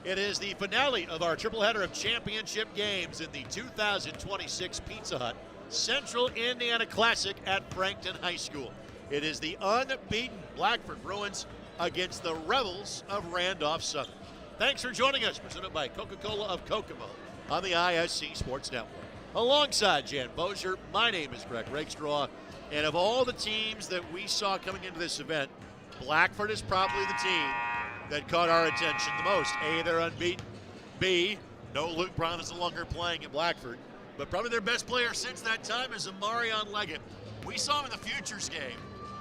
It is the finale of our triple header of championship games in the 2026 Pizza Hut Central Indiana Classic at Frankton High School. It is the unbeaten Blackford Bruins against the Rebels of Randolph Southern. Thanks for joining us, presented by Coca-Cola of Kokomo on the ISC Sports Network. Alongside Jan Bozier, my name is Greg Rakestraw, and of all the teams that we saw coming into this event, Blackford is probably the team that caught our attention the most. A, they're unbeaten. B, no Luke Brown is no longer playing at Blackford, but probably their best player since that time is Amarion Leggett. We saw him in the Futures game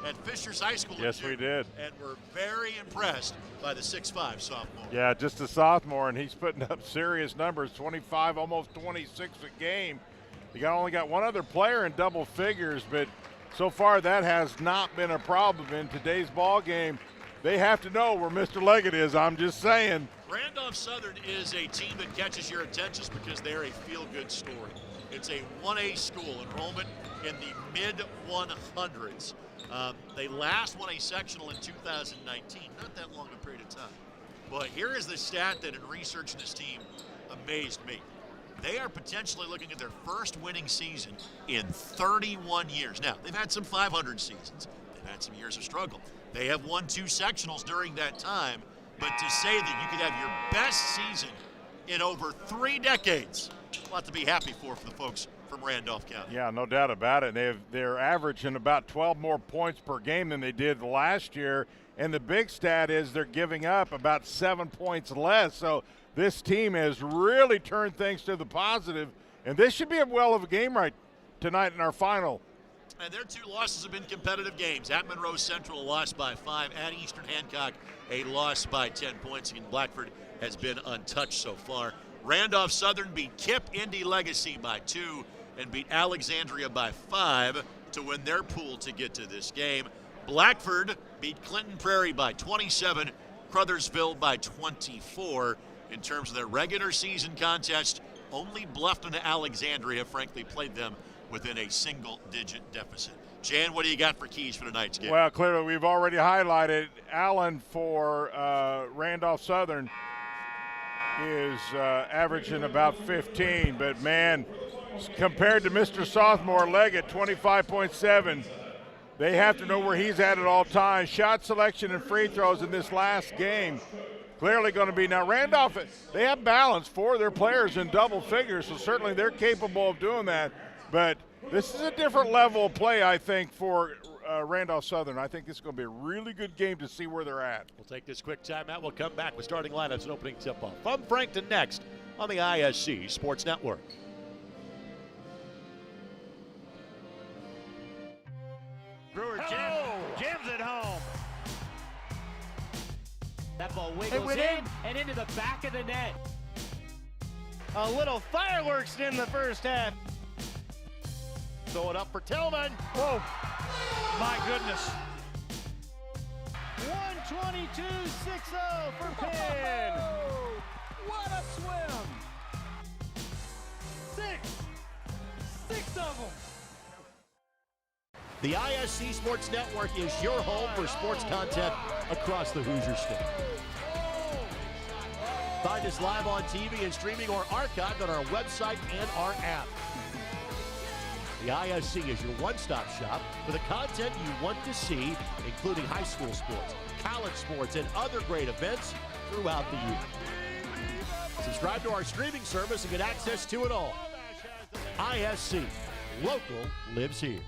at Fishers High School. Yes, we did. And we're very impressed by the 6'5" sophomore. Yeah, just a sophomore, and he's putting up serious numbers, 25, almost 26 a game. He only got one other player in double figures, but so far that has not been a problem in today's ball game. They have to know where Mr. Leggett is, I'm just saying. Randolph Southern is a team that catches your attention because they're a feel-good story. It's a 1A school, enrollment in the mid-100s. They last won a sectional in 2019, not that long a period of time. But here is the stat that in researching this team amazed me. They are potentially looking at their first winning season in 31 years. Now, they've had some 500 seasons. They've had some years of struggle. They have won 2 sectionals during that time, but to say that you could have your best season in over 3 decades, a lot to be happy for the folks from Randolph County. Yeah, no doubt about it. They're averaging about 12 more points per game than they did last year, and the big stat is they're giving up about 7 points less. So this team has really turned things to the positive, and this should be a well of a game right tonight in our final. And their 2 losses have been competitive games. At Monroe Central, a loss by 5. At Eastern Hancock, a loss by 10 points. And Blackford has been untouched so far. Randolph Southern beat Kip Indy Legacy by 2 and beat Alexandria by 5 to win their pool to get to this game. Blackford beat Clinton Prairie by 27, Crothersville by 24. In terms of their regular season contest, only Bluffton and Alexandria, frankly, played them within a single-digit deficit. Jan, what do you got for keys for tonight's game? Well, clearly we've already highlighted Allen for Randolph Southern is averaging about 15, but man, compared to Mr. Sophomore Leggett, 25.7, they have to know where he's at all times. Shot selection and free throws in this last game clearly going to be. Now Randolph, they have balance, 4 of their players in double figures, so certainly they're capable of doing that. But this is a different level of play, I think, for Randolph Southern. I think this is going to be a really good game to see where they're at. We'll take this quick timeout. We'll come back with starting lineups and opening tip-off from Frankton next on the ISC Sports Network. Brewer jams it home. That ball wiggles in and into the back of the net. A little fireworks in the first half. Throw it up for Tillman. Whoa, my goodness. 122-6-0 for Penn. What a swim. 6 of them. The ISC Sports Network is your home for sports content across the Hoosier State. Find us live on TV and streaming or archived on our website and our app. The ISC is your one-stop shop for the content you want to see, including high school sports, college sports, and other great events throughout the year. Subscribe to our streaming service and get access to it all. ISC, local lives here.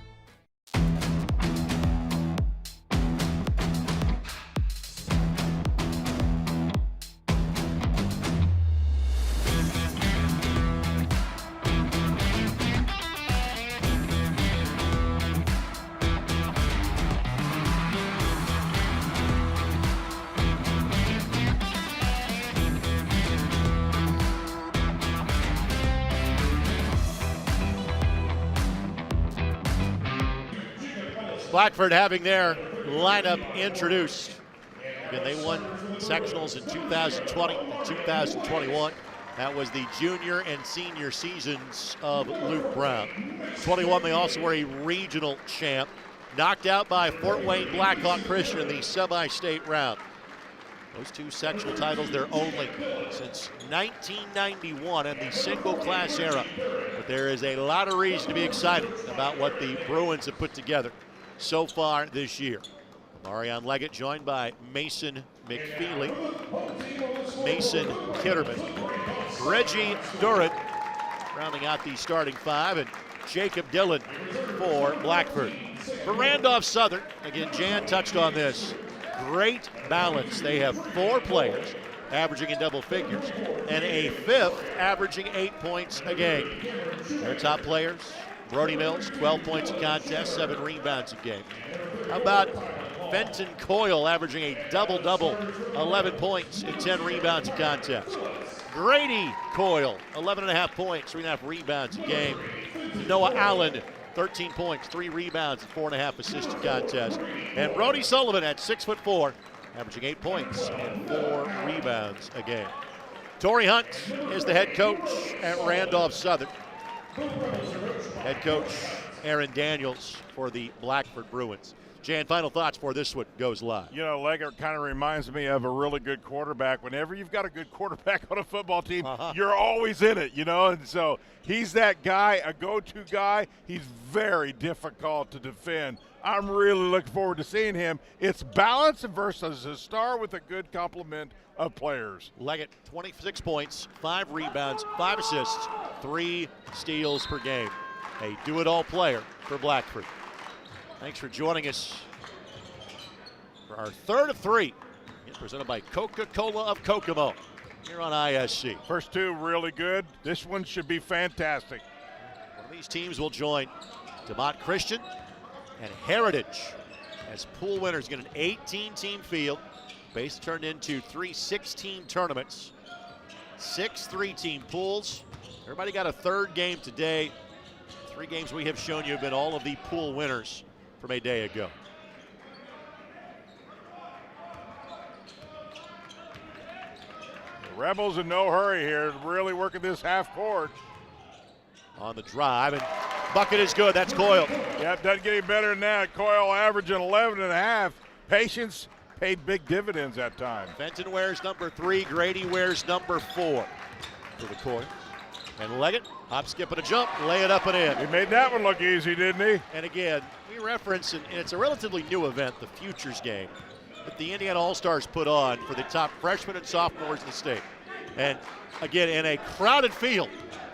Blackford having their lineup introduced. Again, they won sectionals in 2020 and 2021. That was the junior and senior seasons of Luke Brown. 21, they also were a regional champ, knocked out by Fort Wayne Blackhawk Christian in the semi-state round. Those two sectional titles, their only since 1991 in the single class era. But there is a lot of reason to be excited about what the Bruins have put together so far this year. Marion Leggett joined by Mason McFeely, Mason Kitterman, Reggie Durrett rounding out the starting five, and Jacob Dillon for Blackford. For Randolph Southern, again, Jan touched on this, great balance. They have 4 players averaging in double figures and a 5th averaging 8 points a game. Their top players, Brody Mills, 12 points a contest, 7 rebounds a game. How about Fenton Coyle averaging a double-double, 11 points and 10 rebounds a contest. Grady Coyle, 11.5 points, 3.5 rebounds a game. Noah Allen, 13 points, 3 rebounds, and 4.5 assists a contest. And Brody Sullivan at 6'4", averaging 8 points and 4 rebounds a game. Torrey Hunt is the head coach at Randolph Southern. Head coach Aaron Daniels for the Blackford Bruins. Jan, final thoughts before this one goes live. You know, Leggett kind of reminds me of a really good quarterback. Whenever you've got a good quarterback on a football team, you're always in it, you know. And so he's that guy, a go-to guy. He's very difficult to defend. I'm really looking forward to seeing him. It's balance versus a star with a good complement of players. Leggett, 26 points, 5 rebounds, 5 assists, 3 steals per game. A do-it-all player for Blackford. Thanks for joining us for our third of 3, presented by Coca-Cola of Kokomo here on ISC. First 2 really good. This one should be fantastic. One of these teams will join DeMont Christian and Heritage as pool winners. Get an 18-team field. Base turned into 3 6-team tournaments, 6 3-team pools. Everybody got a third game today. 3 games we have shown you have been all of the pool winners from a day ago. The Rebels in no hurry here, really working this half court. On the drive, and bucket is good. That's Coyle. Yep, doesn't get any better than that. Coyle averaging 11.5. Patience paid big dividends that time. Fenton wears number 3. Grady wears number 4 for the Coils. And Leggett, hop, skip, and a jump, lay it up and in. He made that one look easy, didn't he? And again, we reference, and it's a relatively new event, the Futures Game, that the Indiana All-Stars put on for the top freshmen and sophomores in the state. And again, in a crowded field,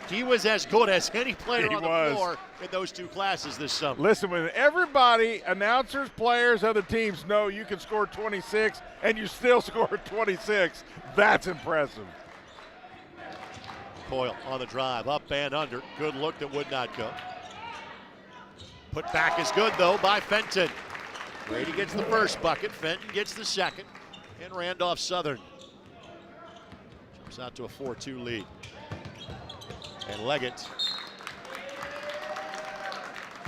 he was as good as any player on the floor in those 2 classes this summer. Listen, when everybody, announcers, players, other teams know you can score 26 and you still score 26, that's impressive. Coyle on the drive, up and under. Good look that would not go. Put back is good, though, by Fenton. Grady gets the first bucket. Fenton gets the second. And Randolph Southern jumps out to a 4-2 lead. And Leggett.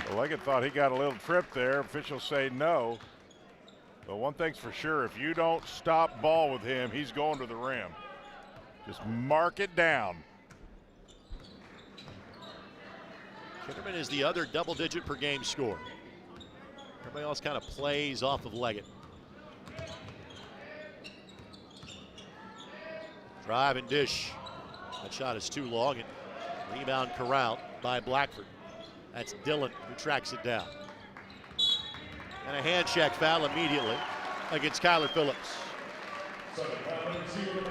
Well, Leggett thought he got a little trip there. Officials say no. But one thing's for sure, if you don't stop ball with him, he's going to the rim. Just mark it down. Kitterman is the other double-digit per game scorer. Everybody else kind of plays off of Leggett. Drive and dish. That shot is too long, and rebound corralled by Blackford. That's Dillon who tracks it down. And a hand check foul immediately against Kyler Phillips.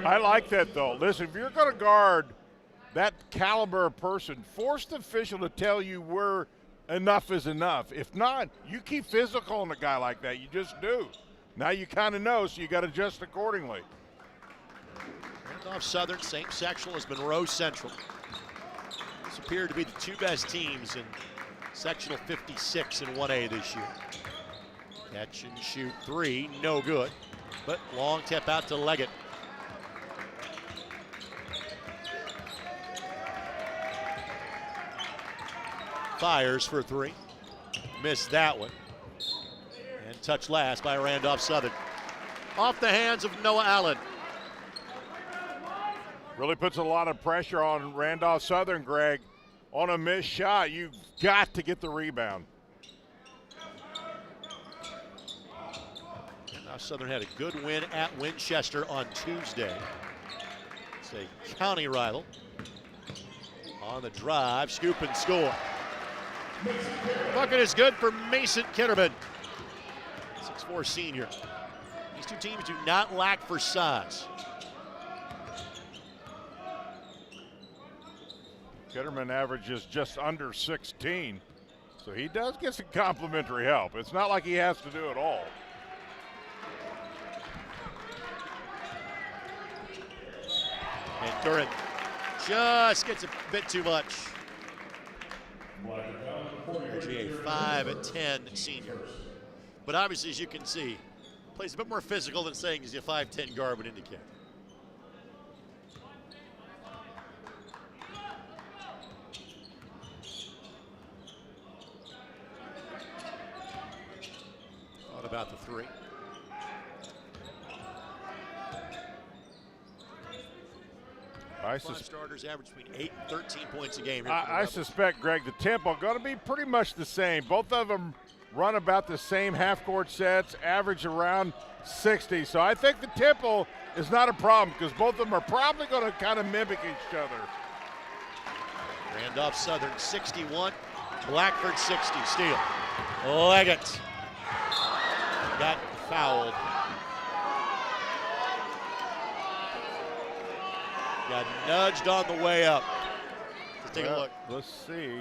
I like that, though. Listen, if you're going to guard that caliber of person, force the official to tell you where enough is enough. If not, you keep physical on a guy like that. You just do. Now you kind of know, so you got to adjust accordingly. Randolph Southern, same sectional as Monroe Central. These appear to be the two best teams in sectional 56 in 1A this year. Catch and shoot three, no good. But long tip out to Leggett. Fires for three. Missed that one. And touched last by Randolph Southern. Off the hands of Noah Allen. Really puts a lot of pressure on Randolph Southern, Greg. On a missed shot, you've got to get the rebound. Randolph Southern had a good win at Winchester on Tuesday. It's a county rival. On the drive, scoop and score. Bucket is good for Mason Kitterman, 6'4" senior. These two teams do not lack for size. Kitterman averages just under 16, so he does get some complimentary help. It's not like he has to do it all. And Duran just gets a bit too much. Actually a 5'10" senior. But obviously, as you can see, plays a bit more physical than saying he's a 5'10" guard would indicate. Thought about the three. Five starters average between 8 and 13 points a game. I suspect, Greg, the tempo going to be pretty much the same. Both of them run about the same half-court sets, average around 60. So I think the tempo is not a problem because both of them are probably going to kind of mimic each other. Randolph Southern 61, Blackford 60. Steal. Leggett got fouled. Got nudged on the way up. Let's take a look. Let's see.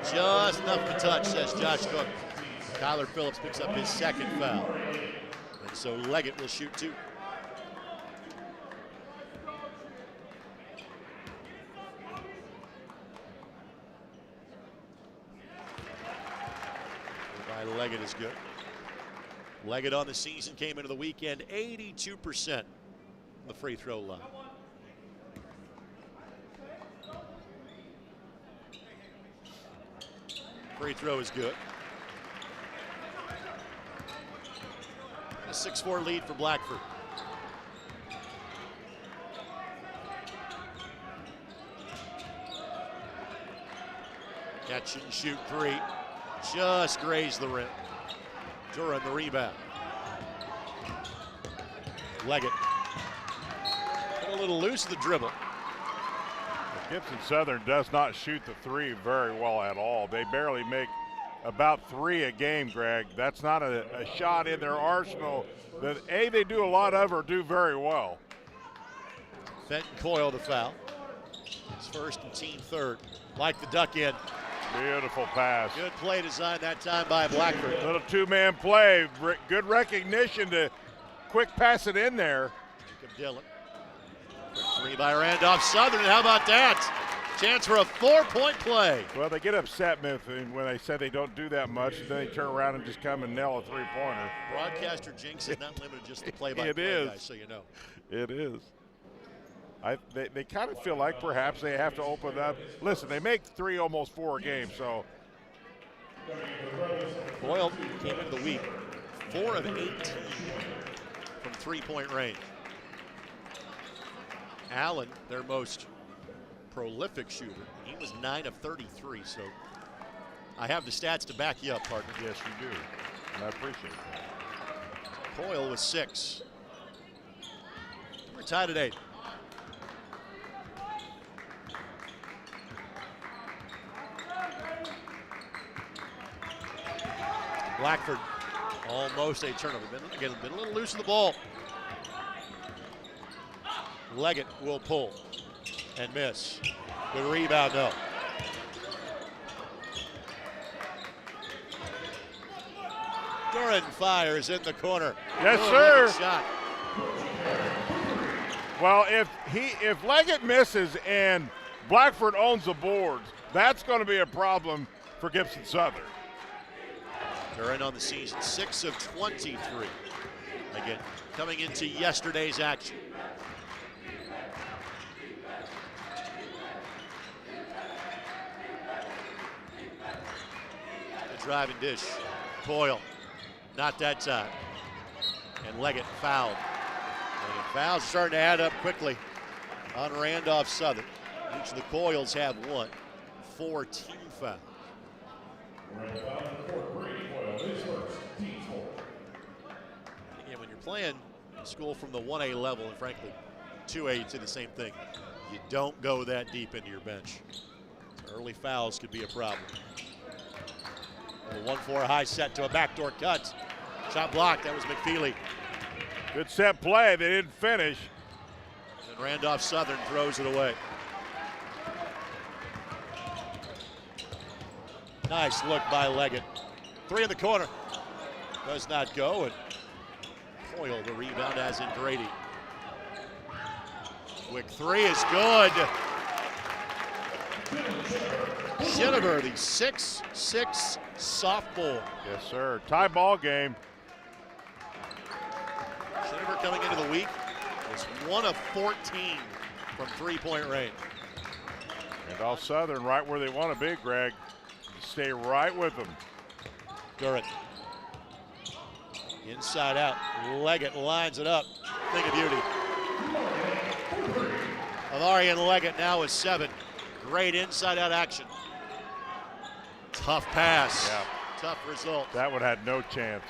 Just enough to touch, says Josh Cook. Kyler Phillips picks up his second foul. And so Leggett will shoot two. By Leggett is good. Leggett on the season came into the weekend 82%. The free throw line. Free throw is good. A 6-4 lead for Blackford. Catch and shoot three. Just grazed the rim. Duran the rebound. Leggett. A little loose of the dribble. Gibson Southern does not shoot the three very well at all. They barely make about 3 a game, Greg. That's not a shot in their arsenal that they do a lot of or do very well. Fenton Coyle the foul. His first and team third. Like the duck in. Beautiful pass. Good play design that time by Blackford. Little two-man play. Good recognition to quick pass it in there. Jacob Dillon. Three by Randolph Southern, and how about that? Chance for a 4-point play. Well, they get upset when they say they don't do that much, and then they turn around and just come and nail a three-pointer. Broadcaster jinx is not limited just to play-by-play guys, so you know. It is. They kind of feel like perhaps they have to open up. Listen, they make 3, almost 4 a game, so. Boyle came into the week 4 of 18 from three-point range. Allen, their most prolific shooter, he was 9 of 33, so I have the stats to back you up, partner. Yes, you do, and I appreciate that. Coyle with 6. We're tied at 8. Blackford, almost a turnover. Been a little loose in the ball. Leggett will pull and miss. Good rebound, though. Duran fires in the corner. Yes, Good sir. shot. Well, if Leggett misses and Blackford owns the boards, that's going to be a problem for Gibson Southern. Duran on the season, 6 of 23. Again, coming into yesterday's action. The driving dish. Coyle, not that time. And Leggett fouled. And fouls starting to add up quickly on Randolph Southern. Each of the Coyles have 4 team fouls. Again, when you're playing school from the 1A level, and frankly, 2A, you'd say the same thing. You don't go that deep into your bench. So early fouls could be a problem. A 1-4 high set to a backdoor cut. Shot blocked, that was McFeely. Good set play, they didn't finish. And Randolph Southern throws it away. Nice look by Leggett. 3 in the corner. Does not go, and Coyle the rebound as in Brady. Quick 3 is good. Schiniver, the 6'6" sophomore. Yes, sir. Tie ball game. Schiniver coming into the week was 1 of 14 from 3-point range. Randolph Southern right where they want to be, Greg. Stay right with them. Duran. Inside out. Leggett lines it up. Thing of beauty. Avarian Leggett now is 7. Great inside out action. Tough pass. Yeah. Tough result. That one had no chance.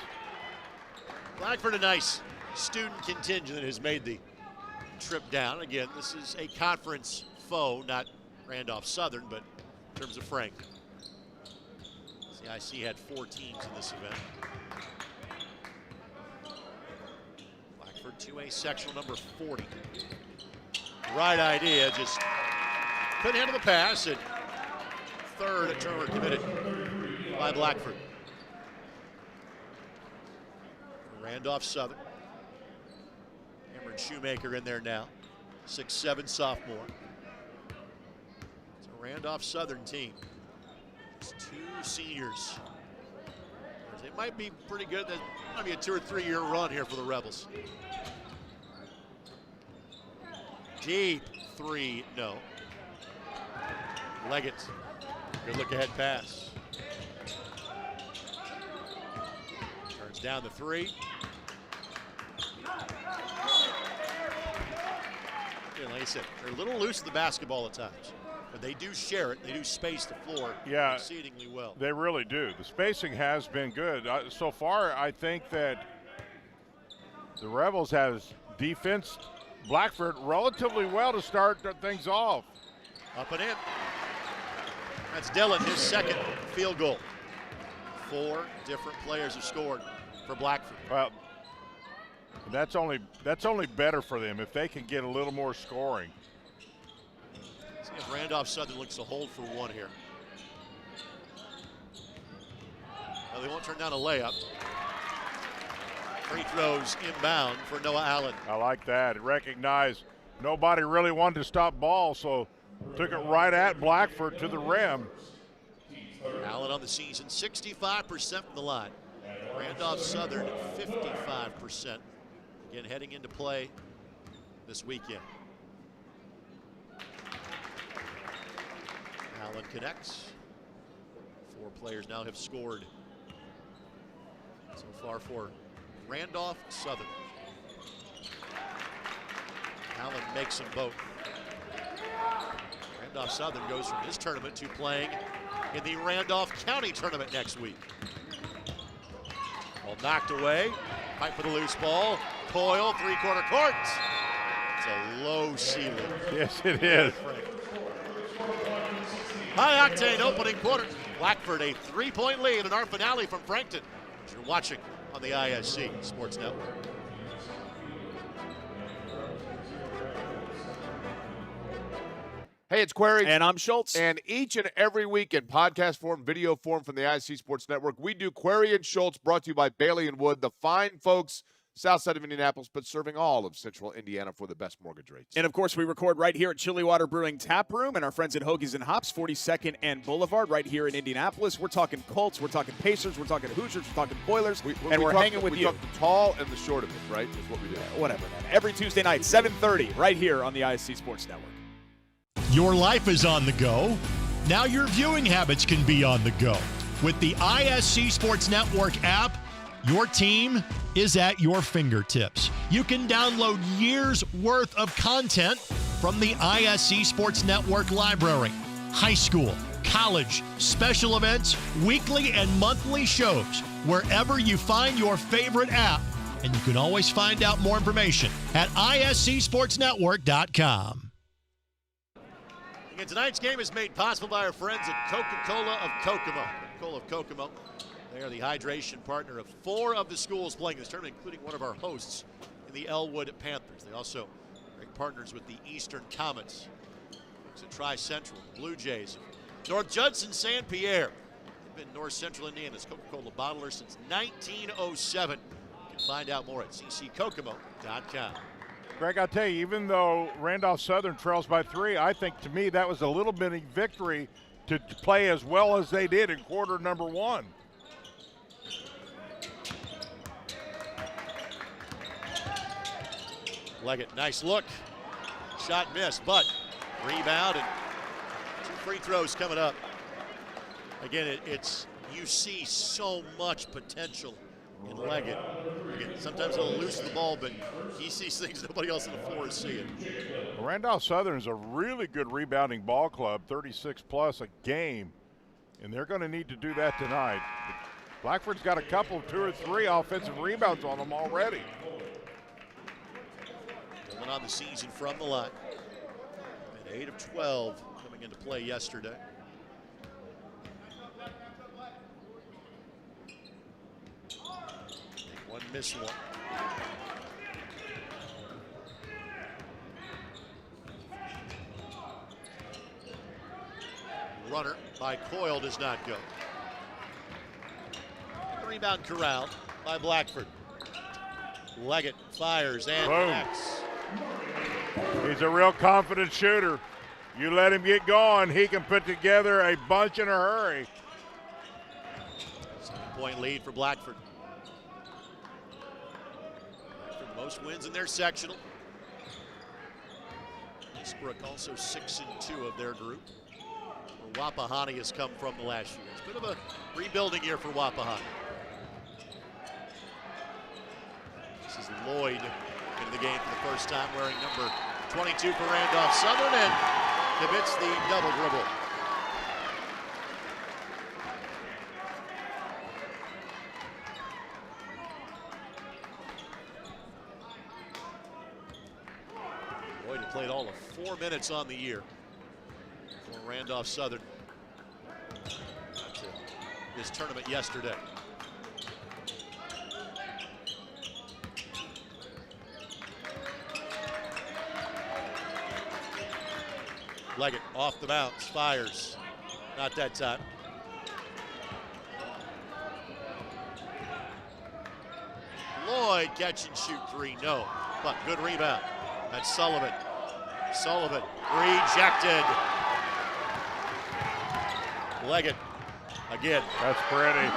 Blackford, a nice student contingent that has made the trip down. Again, this is a conference foe, not Randolph Southern, but in terms of Frankton. CIC had 4 teams in this event. Blackford 2A sectional number 40. Right idea, just couldn't handle the pass, and third turnover committed by Blackford. Randolph Southern. Cameron Shoemaker in there now, 6'7" sophomore. It's a Randolph Southern team. It's 2 seniors. It might be pretty good. That might be a 2 or 3 year run here for the Rebels. Deep 3, no. Leggett, good look ahead pass. Turns down the 3. And like I said, they're a little loose in the basketball at times, but they do share it. They do space the floor exceedingly well. They really do. The spacing has been good. So far, I think that the Rebels has defensed Blackford relatively well to start things off. Up and in. That's Dillon, his second field goal. 4 different players have scored for Blackford. Well, that's only better for them if they can get a little more scoring. See if Randolph Southern looks to hold for 1 here. Well, they won't turn down a layup. Free throws inbound for Noah Allen. I like that. It recognized nobody really wanted to stop ball, so took it right at Blackford to the rim. Allen on the season, 65% from the line. Randolph Southern, 55%. Again, heading into play this weekend. Allen connects. 4 players now have scored so far for Randolph Southern. Allen makes them both. Randolph Southern goes from this tournament to playing in the Randolph County tournament next week. Ball knocked away. Fight for the loose ball. Coyle, 3-quarter court. It's a low ceiling. Yes, it is. High octane opening quarter. Blackford a 3-point lead in our finale from Frankton. games you're watching on the ISC Sports Network. Hey, it's Query. And I'm Schultz. And each and every week in podcast form, video form from the ISC Sports Network, we do Query and Schultz, brought to you by Bailey & Wood, the fine folks south side of Indianapolis, but serving all of central Indiana for the best mortgage rates. And, of course, we record right here at Chilly Water Brewing Tap Room and our friends at Hoagies and Hops, 42nd and Boulevard, right here in Indianapolis. We're talking Colts, we're talking Pacers, we're talking Hoosiers, we're talking Boilers, we're hanging with you. We talk the tall and the short of it, right, is what we do. Whatever, man. Every Tuesday night, 7:30, right here on the ISC Sports Network. Your life is on the go. Now your viewing habits can be on the go. With the ISC Sports Network app, your team is at your fingertips. You can download years' worth of content from the ISC Sports Network library. High school, college, special events, weekly and monthly shows, wherever you find your favorite app. And you can always find out more information at iscsportsnetwork.com. And tonight's game is made possible by our friends at Coca-Cola of Kokomo. Coca-Cola of Kokomo. They are the hydration partner of 4 of the schools playing this tournament, including one of our hosts in the Elwood Panthers. They also are great partners with the Eastern Comets. It's a Tri-Central, Blue Jays, North Judson, San Pierre. They've been North Central Indiana's Coca-Cola bottler since 1907. You can find out more at cckokomo.com. Greg, I'll tell you, even though Randolph Southern trails by 3, I think to me that was a little mini victory to play as well as they did in quarter number 1. Leggett, nice look. Shot missed, but rebound and 2 free throws coming up. Again, you see so much potential in Leggett. Again, sometimes he'll lose the ball, but he sees things nobody else on the floor is seeing. Randolph Southern is a really good rebounding ball club, 36+ a game, and they're going to need to do that tonight. Blackford's got a couple, 2 or 3 offensive rebounds on them already. Going on the season from the line. And 8 of 12 coming into play yesterday. One miss one. Runner by Coyle does not go. Rebound corralled by Blackford. Leggett fires and connects. He's a real confident shooter. You let him get going, he can put together a bunch in a hurry. 7-point lead for Blackford. Blackford most wins in their sectional. Eastbrook also 6-2 of their group. Where Wapahani has come from the last year. It's a bit of a rebuilding year for Wapahani. This is Lloyd into the game for the first time, wearing number 22 for Randolph Southern, and commits the double dribble. Lloyd had played all of 4 minutes on the year for Randolph Southern. Got to this tournament yesterday. Leggett off the bounce, fires. Not that time. Lloyd catch and shoot 3, no. But good rebound. That's Sullivan. Sullivan rejected. Leggett again. That's pretty.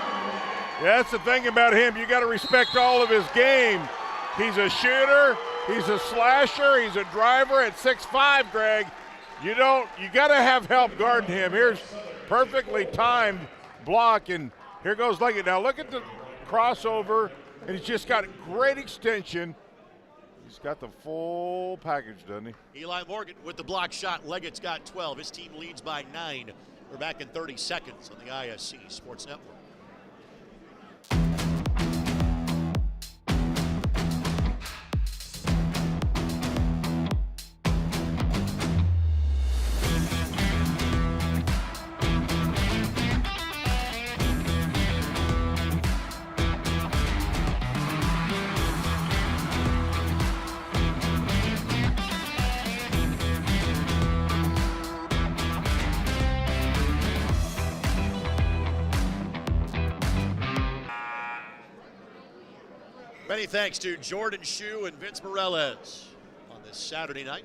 Yeah, that's the thing about him. You got to respect all of his game. He's a shooter. He's a slasher. He's a driver at 6'5", Greg. You got to have help guarding him. Here's perfectly timed block, and here goes Leggett. Now look at the crossover, and he's just got great extension. He's got the full package, doesn't he? Eli Morgan with the block shot. Leggett's got 12. His team leads by 9. We're back in 30 seconds on the ISC Sports Network. Many thanks to Jordan Shue and Vince Morales on this Saturday night.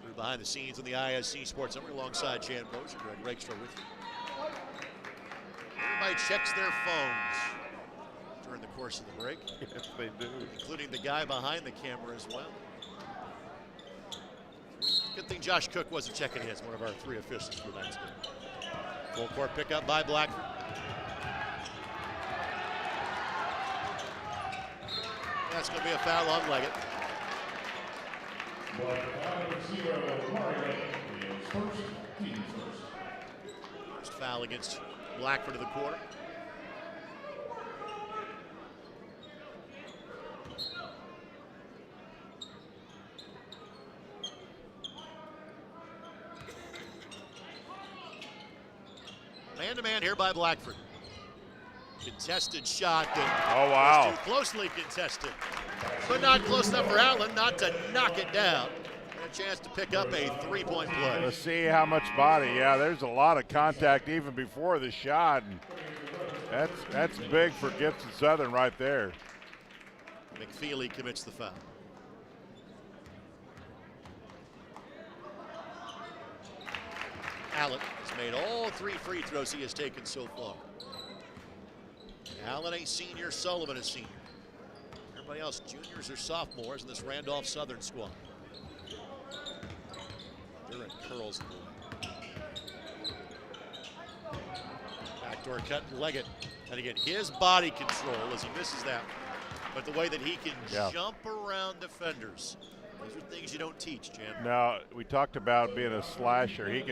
We're behind the scenes on the ISC Sports Network alongside Jan Bozier, Greg Rakestraw with you. Everybody checks their phones during the course of the break. Yes, they do. Including the guy behind the camera as well. Good thing Josh Cook wasn't checking his, one of our 3 officials for tonight's game. Full court pickup by Blackford. That's going to be a foul on Leggett. First foul against Blackford of the quarter. Man-to-man here by Blackford. Contested shot that was too closely contested, but not close enough for Allen not to knock it down. And a chance to pick up a 3-point play. Let's see how much body. Yeah, there's a lot of contact even before the shot. And that's big for Gibson Southern right there. McFeely commits the foul. Allen has made all 3 free throws he has taken so far. Allen a senior, Sullivan a senior. Everybody else juniors or sophomores in this Randolph Southern squad. Durant curls the ball. Backdoor cut, Leggett. And again, his body control as he misses that. But the way that he can jump around defenders. Those are things you don't teach, Jan. Now, we talked about being a slasher. He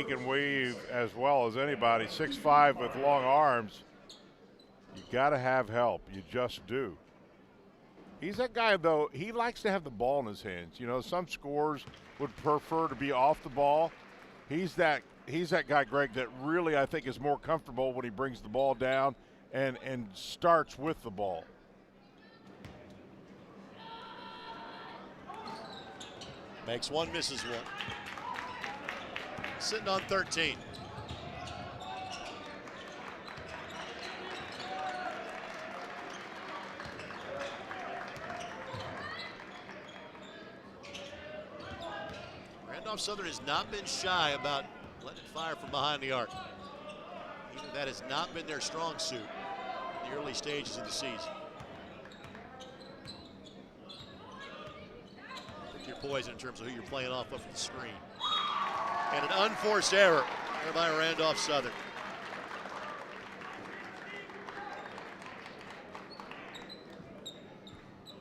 can weave as well as anybody. 6'5" with long arms. You got to have help. You just do. He's that guy, though. He likes to have the ball in his hands. You know, some scorers would prefer to be off the ball. He's that guy, Greg, that really I think is more comfortable when he brings the ball down and starts with the ball. Makes one, misses one. Sitting on 13. Randolph Southern has not been shy about letting it fire from behind the arc. Even that has not been their strong suit in the early stages of the season. Pick your poison in terms of who you're playing off of the screen. And an unforced error there by Randolph Southern.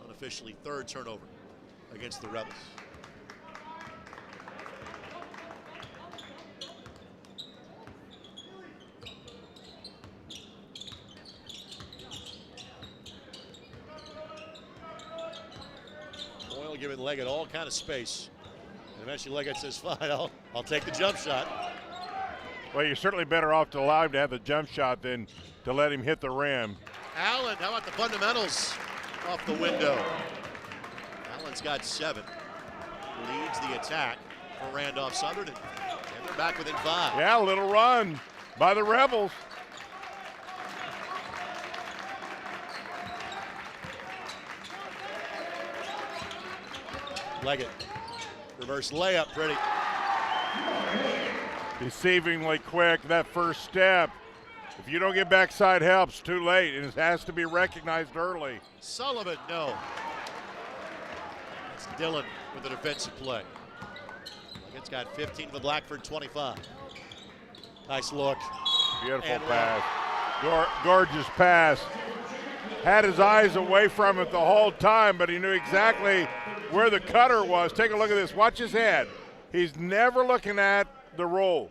Unofficially 3rd turnover against the Rebels. Boyle giving Leggett all kind of space. And eventually Leggett says, fine, I'll take the jump shot. Well, you're certainly better off to allow him to have the jump shot than to let him hit the rim. Allen, how about the fundamentals off the window? Allen's got 7. Leads the attack for Randolph Southern, and they're back within 5. Yeah, a little run by the Rebels. Leggett, reverse layup, pretty. Deceivingly quick, that first step. If you don't get backside help, it's too late, and it has to be recognized early. Sullivan, no. It's Dillon with the defensive play. Leggett's got 15 for Blackford, 25. Nice look. Beautiful And pass. Gorgeous pass. Had his eyes away from it the whole time, but he knew exactly where the cutter was. Take a look at this. Watch his head. He's never looking at the roll.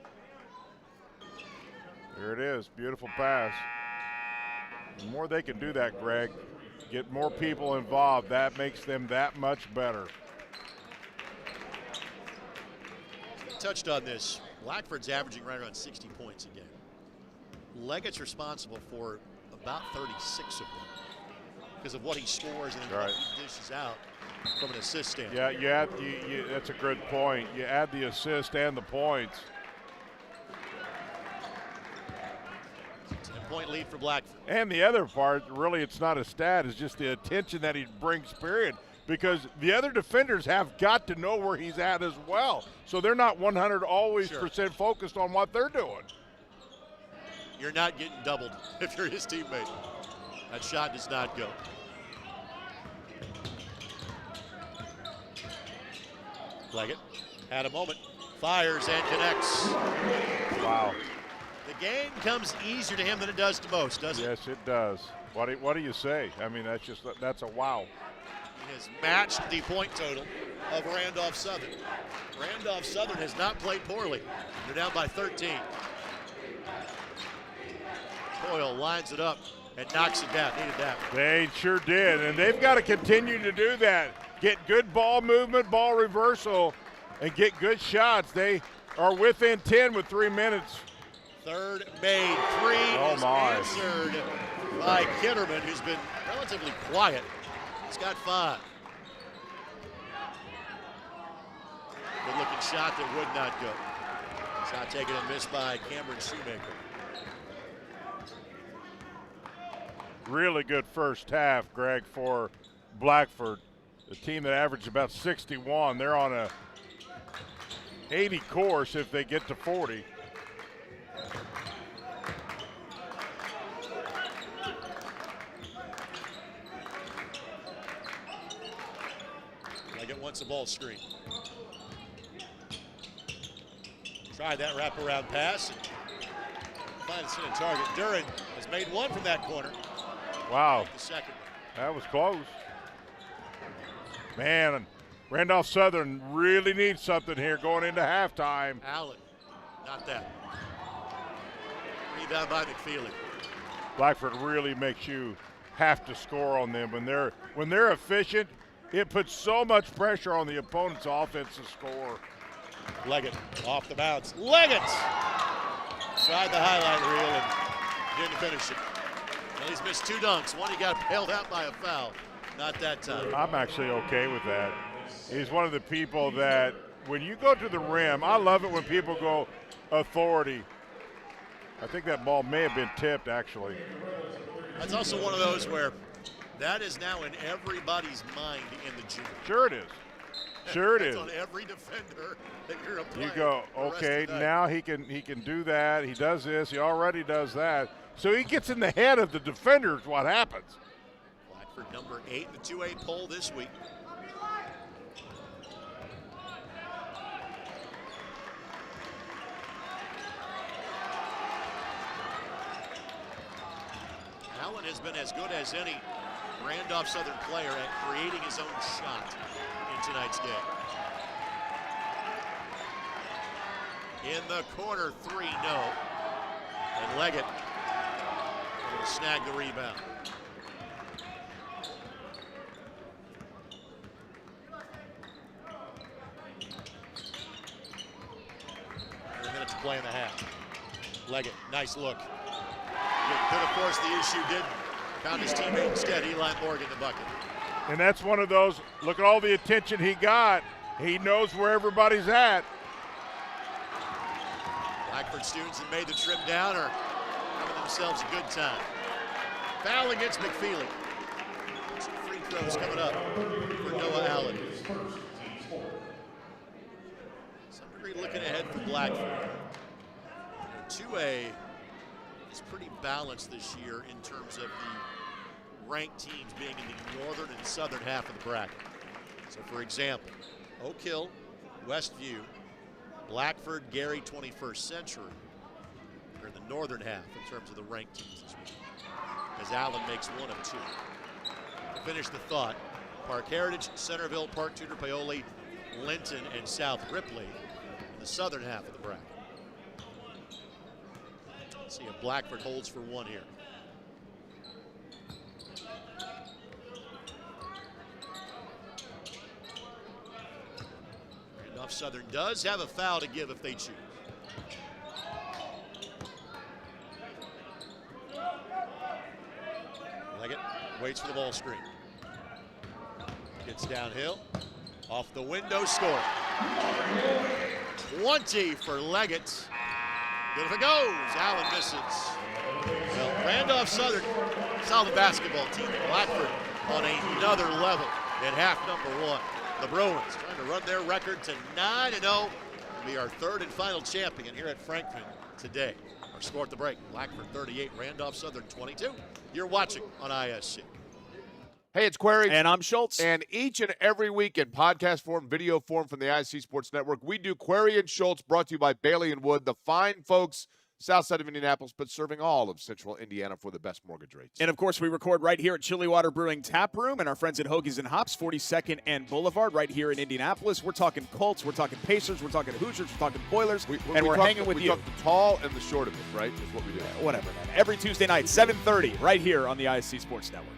There it is. Beautiful pass. The more they can do that, Greg, get more people involved, that makes them that much better. Touched on this. Blackford's averaging right around 60 points a game. Leggett's responsible for about 36 of them because of what he scores and what he dishes out from an assist standpoint. Yeah, that's a good point. You add the assist and the points. 8-point lead for Blackford. And the other part, really it's not a stat, is just the attention that he brings, period. Because the other defenders have got to know where he's at as well. So they're not 100 always % focused on what they're doing. You're not getting doubled if you're his teammate. That shot does not go. Leggett had a moment, fires and connects. Wow. The game comes easier to him than it does to most, doesn't it? Yes, it does. What do you say? I mean, that's a wow. He has matched the point total of Randolph Southern. Randolph Southern has not played poorly. They're down by 13. Coyle lines it up and knocks it down. Needed that. They sure did, and they've got to continue to do that. Get good ball movement, ball reversal, and get good shots. They are within 10 with 3 minutes. Third made, three is answered by Kitterman, who's been relatively quiet. He's got 5. Good looking shot that would not go. Shot taken and missed by Cameron Shoemaker. Really good first half, Greg, for Blackford. The team that averaged about 61. They're on a 80 course if they get to 40. Leggett wants the ball screen. Tried that wraparound pass and finds it in target. Duran has made one from that corner. Wow. The second. That was close. Man, Randolph Southern really needs something here going into halftime. Allen, not that. Rebound by McFeely. Blackford really makes you have to score on them. When they're efficient, it puts so much pressure on the opponent's offense to score. Leggett off the bounce. Leggett tried the highlight reel and didn't finish it. Well, he's missed 2 dunks. One he got bailed out by a foul. Not that time. I'm actually okay with that. He's one of the people that when you go to the rim, I love it when people go authority. I think that ball may have been tipped, actually. That's also one of those where that is now in everybody's mind in the gym. Sure it is. Sure it is. On every defender that you're applying. You go, okay, now he can do that. He does this. He already does that. So he gets in the head of the defenders. What happens? Blackford number 8 in the 2A poll this week. Allen has been as good as any Randolph Southern player at creating his own shot in tonight's game. In the corner, 3, no. And Leggett will snag the rebound. 3 minutes to play in the half. Leggett, nice look. Could have forced the issue, did. Found his teammate instead, Eli Morgan, the bucket. And that's one of those, look at all the attention he got. He knows where everybody's at. Blackford students that made the trip down are having themselves a good time. Foul against McFeely. Some free throws coming up for Noah Allen. Some degree looking ahead for Blackford. 2A is pretty balanced this year in terms of the ranked teams being in the northern and southern half of the bracket. So for example, Oak Hill, Westview, Blackford, Gary, 21st Century are in the northern half in terms of the ranked teams this week, as Allen makes 1 of 2. To finish the thought, Park Heritage, Centerville, Park Tudor, Paoli, Linton, and South Ripley in the southern half of the bracket. Let's see if Blackford holds for 1 here. Randolph Southern does have a foul to give if they choose. Leggett waits for the ball screen. Gets downhill. Off the window, score. 20 for Leggett. Good if it goes. Allen misses. Well, Randolph Southern, solid basketball team. Blackford on another level at half number one. The Bruins trying to run their record to 9-0. Will be our third and final champion here at Frankton today. Our score at the break, Blackford 38, Randolph Southern 22. You're watching on ISC. Hey, it's Query. And I'm Schultz. And each and every week in podcast form, video form from the ISC Sports Network, we do Query and Schultz, brought to you by Bailey & Wood, the fine folks south side of Indianapolis, but serving all of central Indiana for the best mortgage rates. And, of course, we record right here at Chilly Water Brewing Tap Room and our friends at Hoagies and Hops, 42nd and Boulevard, right here in Indianapolis. We're talking Colts, we're talking Pacers, we're talking Hoosiers, we're talking Boilers, and we're hanging with you. We talk the tall and the short of it, right, is what we do. Whatever, man. Every Tuesday night, 7:30, right here on the ISC Sports Network.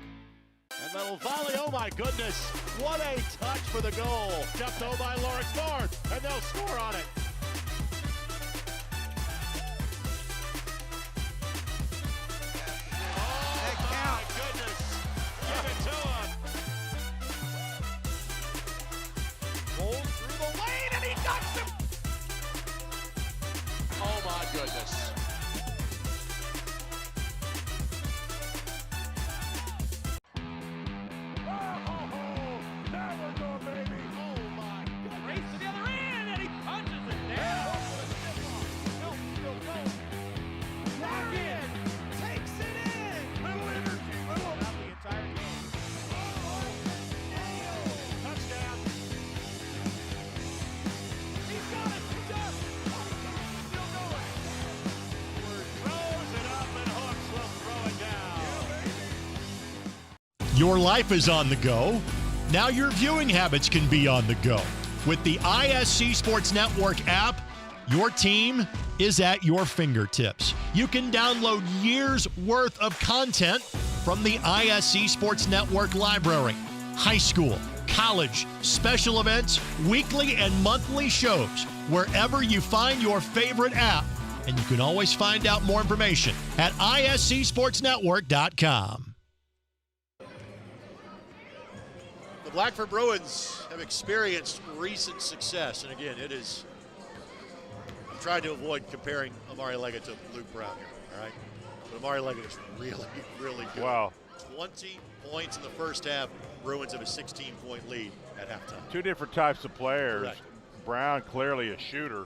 And little volley, oh my goodness. What a touch for the goal. Jumped over by Lawrence North, and they'll score on it. Oh my goodness. Your life is on the go. Now your viewing habits can be on the go. With the ISC Sports Network app, your team is at your fingertips. You can download years' worth of content from the ISC Sports Network library. High school, college, special events, weekly and monthly shows, wherever you find your favorite app. And you can always find out more information at iscsportsnetwork.com. The Blackford Bruins have experienced recent success, and again, I'm trying to avoid comparing Amari Leggett to Luke Brown here, all right? But Amari Leggett is really, really good. Wow. 20 points in the first half. Bruins have a 16-point lead at halftime. Two different types of players. Correct. Brown, clearly a shooter.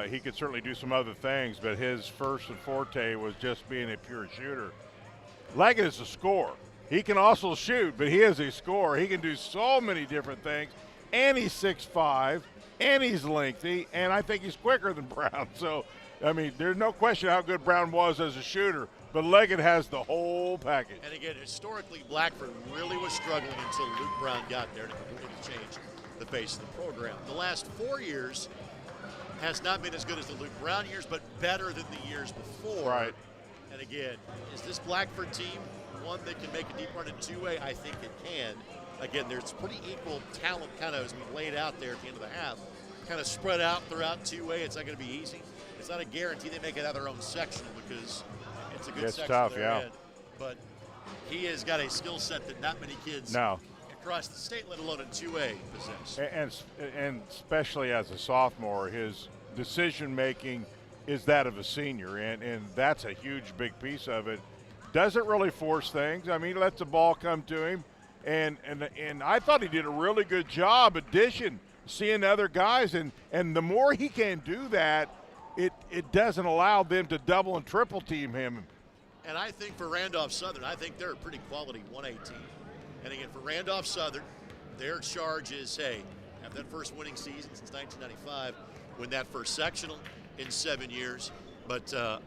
He could certainly do some other things, but his first and forte was just being a pure shooter. Leggett is a scorer. He can also shoot, but he is a scorer. He can do so many different things, and he's 6'5", and he's lengthy, and I think he's quicker than Brown. So, I mean, there's no question how good Brown was as a shooter, but Leggett has the whole package. And again, historically, Blackford really was struggling until Luke Brown got there to completely change the face of the program. The last 4 years has not been as good as the Luke Brown years, but better than the years before. Right. And again, is this Blackford team one that can make a deep run in two-way? I think it can. Again, there's pretty equal talent kind of as we laid out there at the end of the half. Kind of spread out throughout two-way. It's not going to be easy. It's not a guarantee they make it out of their own sectional because it's a good section tough, they're yeah. in. But he has got a skill set that not many kids across the state, let alone in two-way, possess. And especially as a sophomore, his decision-making is that of a senior, and that's a huge, big piece of it. Doesn't really force things. I mean, he lets the ball come to him, and I thought he did a really good job seeing other guys, and the more he can do that, it doesn't allow them to double and triple team him. And I think for Randolph Southern, I think they're a pretty quality 1A team. And again, for Randolph Southern, their charge is, hey, have that first winning season since 1995, win that first sectional in 7 years, but they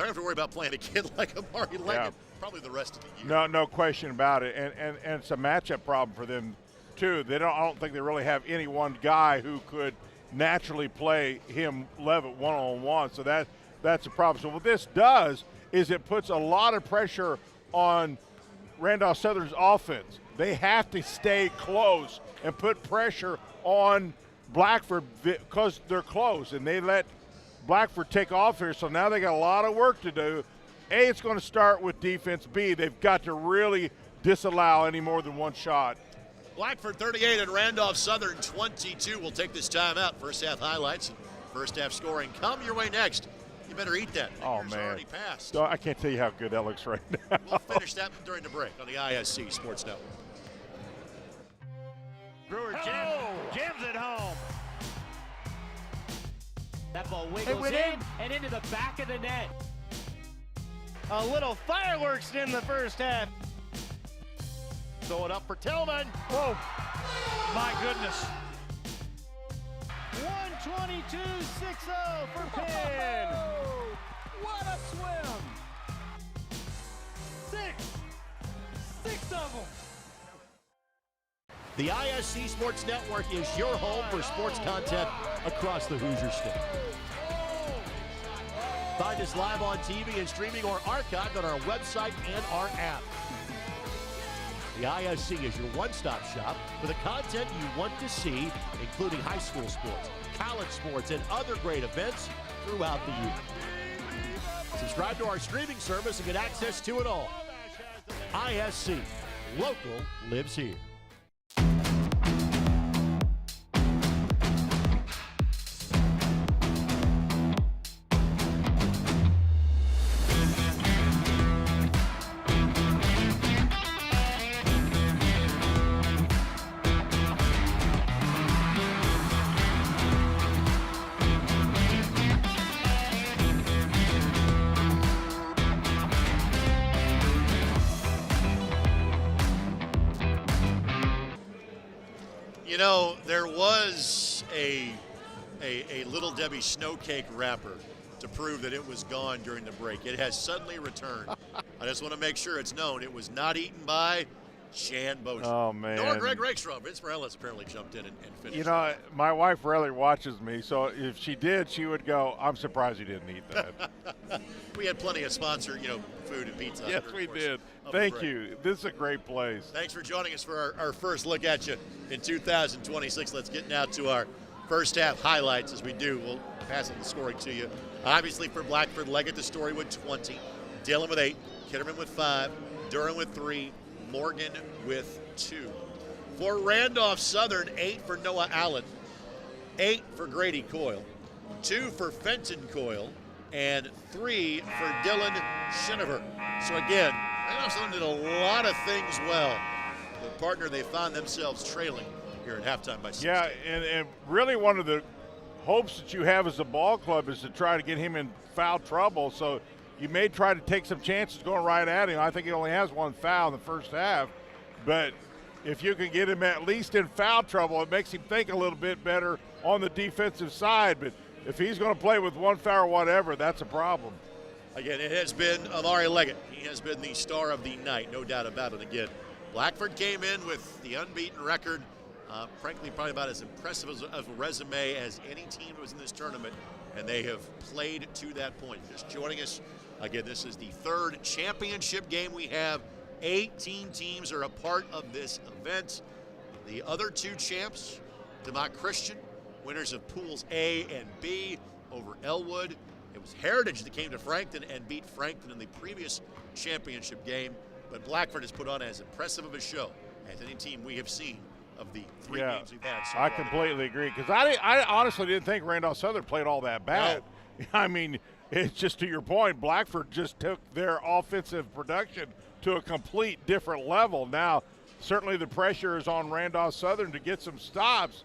don't have to worry about playing a kid like Amari Leggett probably the rest of the year. No question about it. And it's a matchup problem for them, too. I don't think they really have any one guy who could naturally play him Levitt one-on-one. So that's a problem. So what this does is it puts a lot of pressure on Randolph Southern's offense. They have to stay close and put pressure on Blackford because they're close, and they let Blackford take off here, so now they got a lot of work to do. A, it's going to start with defense. B, they've got to really disallow any more than one shot. Blackford 38 and Randolph Southern 22. We'll take this time out. First half highlights and first half scoring come your way next. You better eat that. Oh, Yours man. already passed. So I can't tell you how good that looks right now. We'll finish that during the break on the ISC Sports Network. Brewer Jim's at home. That ball wiggles in and into the back of the net. A little fireworks in the first half. Throw it up for Tillman. Whoa, my goodness. 122.60 for Penn. What a swim! Six of them. The ISC Sports Network is your home for sports content across the Hoosier State. Find us live on TV and streaming or archived on our website and our app. The ISC is your one-stop shop for the content you want to see, including high school sports, college sports, and other great events throughout the year. Subscribe to our streaming service and get access to it all. ISC, local lives here. You know, there was a Little Debbie snow cake wrapper to prove that it was gone during the break. It has suddenly returned. I just want to make sure it's known. It was not eaten by Shan Bojan. Oh, man. Nor Greg Rakestraw. Vince Morales apparently jumped in and finished. You know, my wife rarely watches me, so if she did, she would go, I'm surprised you didn't eat that. We had plenty of sponsored, food and pizza. Yes, we did. Thank you. This is a great place. Thanks for joining us for our first look at you in 2026. Let's get now to our first half highlights. As we do, we'll pass on the scoring to you. Obviously for Blackford, Leggett the story with 20, Dillon with 8, Kitterman with 5, Durham with 3, Morgan with 2. For Randolph Southern, 8 for Noah Allen, 8 for Grady Coyle, 2 for Fenton Coyle, and 3 for Dylan Shinover. So again, Randolph Southern did a lot of things well. The partner they found themselves trailing here at halftime by 6. Yeah, and really one of the hopes that you have as a ball club is to try to get him in foul trouble. So you may try to take some chances going right at him. I think he only has one foul in the first half. But if you can get him at least in foul trouble, it makes him think a little bit better on the defensive side. But if he's going to play with one foul or whatever, that's a problem. Again, it has been Amari Leggett. He has been the star of the night, no doubt about it. Again, Blackford came in with the unbeaten record. Frankly, probably about as impressive of a resume as any team that was in this tournament, and they have played to that point. Just joining us, again, this is the third championship game we have. 18 teams are a part of this event. The other 2 champs, DeMont Christian, winners of pools A and B over Elwood. It was Heritage that came to Frankton and beat Frankton in the previous championship game, but Blackford has put on as impressive of a show as any team we have seen of the 3 games we've had so far. I completely agree, because I honestly didn't think Randolph Southern played all that bad. No. I mean, it's just to your point, Blackford just took their offensive production to a complete different level. Now, certainly the pressure is on Randolph Southern to get some stops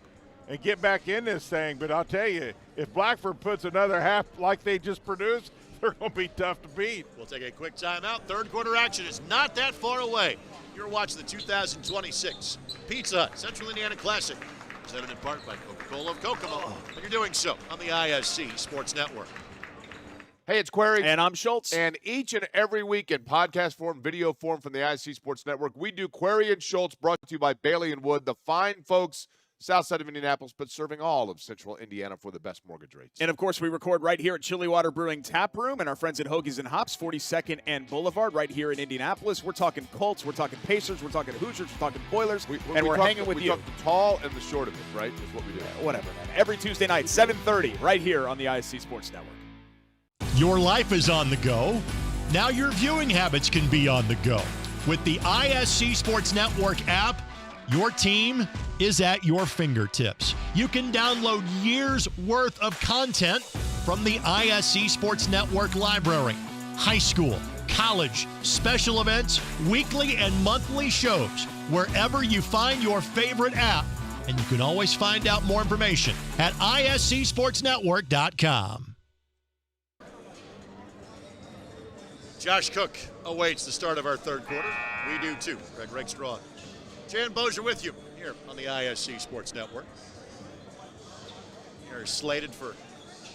and get back in this thing, but I'll tell you, if Blackford puts another half like they just produced, they're going to be tough to beat. We'll take a quick timeout. Third quarter action is not that far away. You're watching the 2026 Pizza Hut Central Indiana Classic, presented in part by Coca-Cola of Kokomo. And you're doing so on the ISC Sports Network. Hey, it's Query. And I'm Schultz. And each and every week in podcast form, video form from the ISC Sports Network, we do Query and Schultz, brought to you by Bailey & Wood, the fine folks south side of Indianapolis, but serving all of central Indiana for the best mortgage rates. And, of course, we record right here at Chili Water Brewing Tap Room and our friends at Hoagies and Hops, 42nd and Boulevard, right here in Indianapolis. We're talking Colts, we're talking Pacers, we're talking Hoosiers, we're talking Boilers, and we're hanging with you. We talk the tall and the short of it, right, is what we do. Yeah, whatever, man. Every Tuesday night, 7:30, right here on the ISC Sports Network. Your life is on the go. Now your viewing habits can be on the go. With the ISC Sports Network app, your team is at your fingertips. You can download years worth of content from the ISC Sports Network library. High school, college, special events, weekly and monthly shows, wherever you find your favorite app. And you can always find out more information at iscsportsnetwork.com. Josh Cook awaits the start of our third quarter. We do too. Greg Rakestraw, Jan Bozier with you here on the ISC Sports Network. You're slated for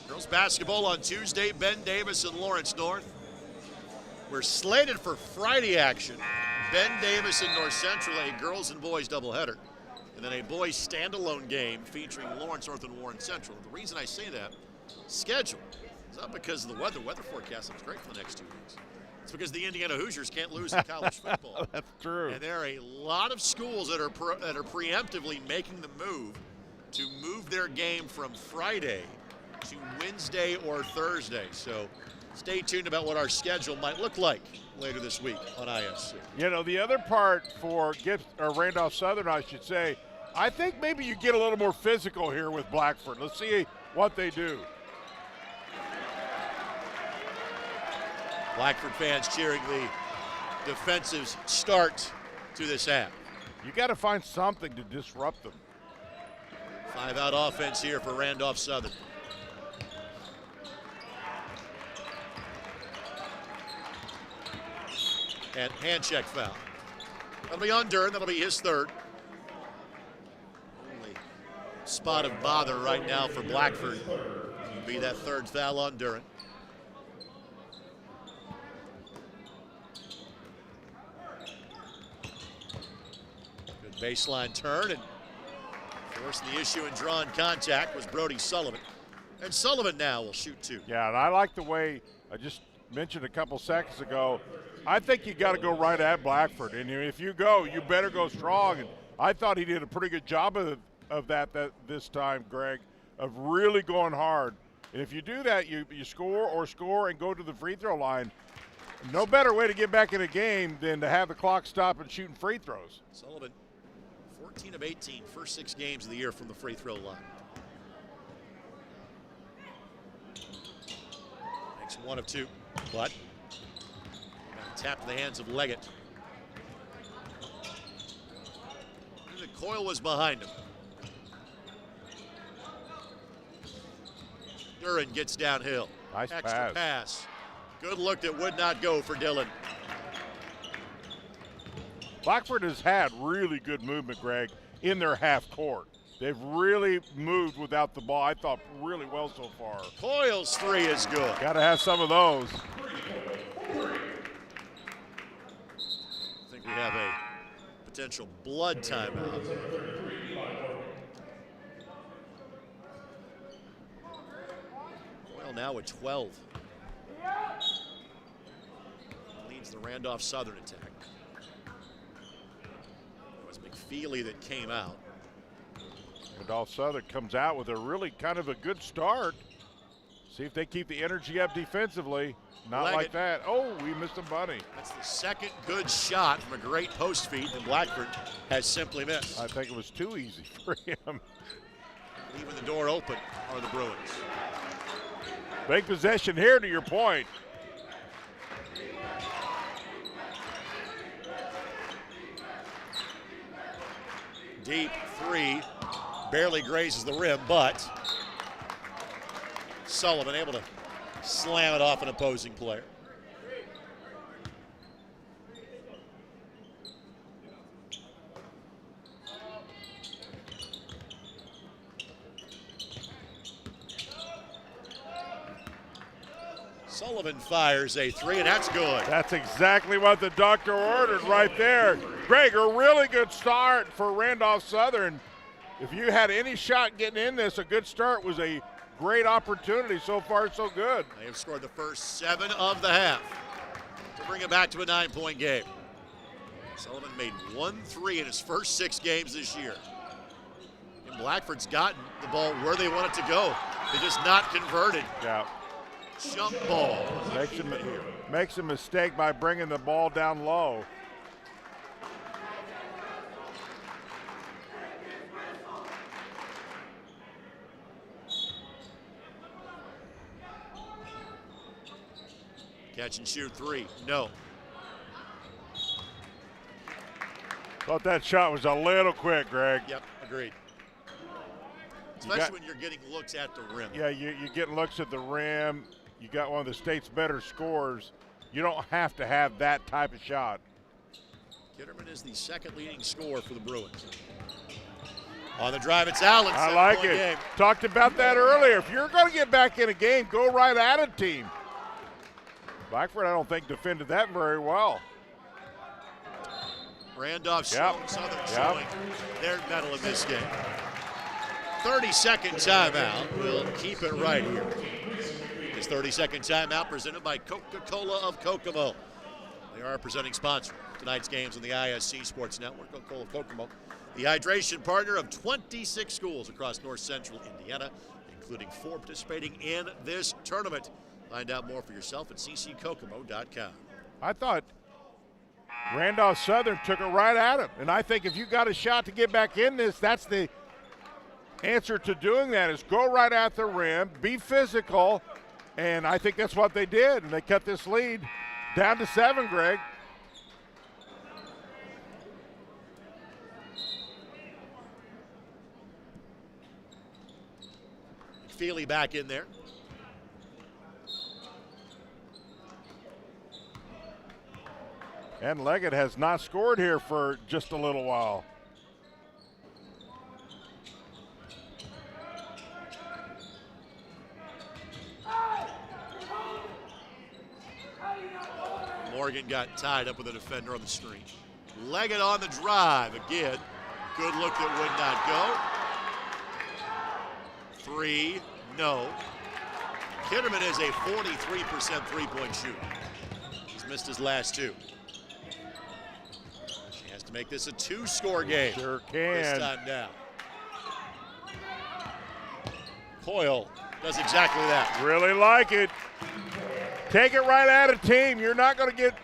girls basketball on Tuesday, Ben Davis and Lawrence North. We're slated for Friday action, Ben Davis and North Central, a girls and boys doubleheader, and then a boys standalone game featuring Lawrence North and Warren Central. The reason I say that, schedule, is not because of the weather. Weather forecast looks great for the next 2 weeks. It's because the Indiana Hoosiers can't lose in college football. That's true. And there are a lot of schools that are preemptively making the move to move their game from Friday to Wednesday or Thursday. So stay tuned about what our schedule might look like later this week on ISC. You know, the other part for Randolph Southern, I should say, I think maybe you get a little more physical here with Blackford. Let's see what they do. Blackford fans cheering the defensive start to this half. You got to find something to disrupt them. 5-out offense here for Randolph Southern. And hand check foul. That'll be on Duren. That'll be his third. Only spot of bother right now for Blackford will be that third foul on Duren. Good baseline turn, and forcing the issue in drawn contact was Brody Sullivan. And Sullivan now will shoot two. Yeah, and I like the way I just mentioned a couple seconds ago. I think you got to go right at Blackford, and if you go, you better go strong. And I thought he did a pretty good job of that this time, Greg, of really going hard. And if you do that, you score and go to the free throw line. No better way to get back in a game than to have the clock stop and shooting free throws. Sullivan, 14 of 18, first 6 games of the year from the free throw line. Makes 1 of 2, but tap to the hands of Leggett. The coil was behind him. Duren gets downhill. Nice Extra pass. Good look that would not go for Dillon. Blackford has had really good movement, Greg, in their half court. They've really moved without the ball, I thought, really well so far. Coyle's 3 is good. Got to have some of those. I think we have a potential blood timeout. Coyle now with 12. Leads the Randolph Southern attack. It was McFeely that came out. Randolph Southern comes out with a really kind of a good start. See if they keep the energy up defensively. Not Leggett. like that. Oh, we missed a bunny. That's the second good shot from a great post feed that Blackford has simply missed. I think it was too easy for him. Leaving the door open are the Bruins. Big possession here, to your point. Deep 3, barely grazes the rim, but Sullivan able to slam it off an opposing player. Sullivan fires a 3, and that's good. That's exactly what the doctor ordered right there. Greg, a really good start for Randolph Southern. If you had any shot getting in this, a good start was a great opportunity. So far, so good. They have scored the first 7 of the half to bring it back to a 9-point game. Sullivan made 1 3 in his first 6 games this year. And Blackford's gotten the ball where they want it to go. They just not converted. Yeah. Jump ball. Makes a mistake by bringing the ball down low. Catch and shoot 3, no. Thought that shot was a little quick, Greg. Yep, agreed. Especially when you're getting looks at the rim. Yeah, you're getting looks at the rim. You got one of the state's better scorers. You don't have to have that type of shot. Kitterman is the second leading scorer for the Bruins. On the drive, it's Allen. I like it. Game. Talked about that earlier. If you're going to get back in a game, go right at a team. Blackford, I don't think, defended that very well. Randolph showing Southern showing their mettle in this game. 30-second timeout. We'll keep it right here. This 30-second timeout presented by Coca-Cola of Kokomo. They are our presenting sponsor of tonight's games on the ISC Sports Network. Coca-Cola of Kokomo, the hydration partner of 26 schools across north central Indiana, including 4 participating in this tournament. Find out more for yourself at cckokomo.com. I thought Randolph Southern took it right at him. And I think if you got a shot to get back in this, that's the answer to doing that, is go right at the rim, be physical, and I think that's what they did. And they cut this lead down to 7, Greg. Feely back in there. And Leggett has not scored here for just a little while. Morgan got tied up with a defender on the screen. Leggett on the drive again. Good look that would not go. 3, no. Kitterman is a 43% three-point shooter. He's missed his last 2. She has to make this a 2-score game. Sure can. This time down. Coyle does exactly that. Really like it. Take it right at a team. You're not going to get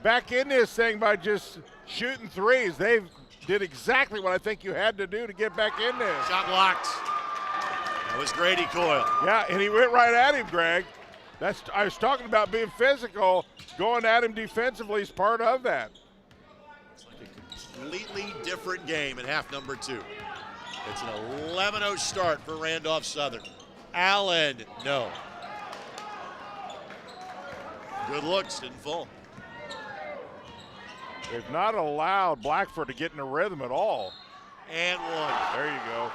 back in this thing by just shooting threes. They did exactly what I think you had to do to get back in there. Shot blocked. That was Grady Coyle. Yeah, and he went right at him, Greg. I was talking about being physical. Going at him defensively is part of that. It's like a completely different game in half number 2. It's an 11-0 start for Randolph Southern. Allen, no. Good looks, didn't fall. They've not allowed Blackford to get in a rhythm at all. And 1. There you go.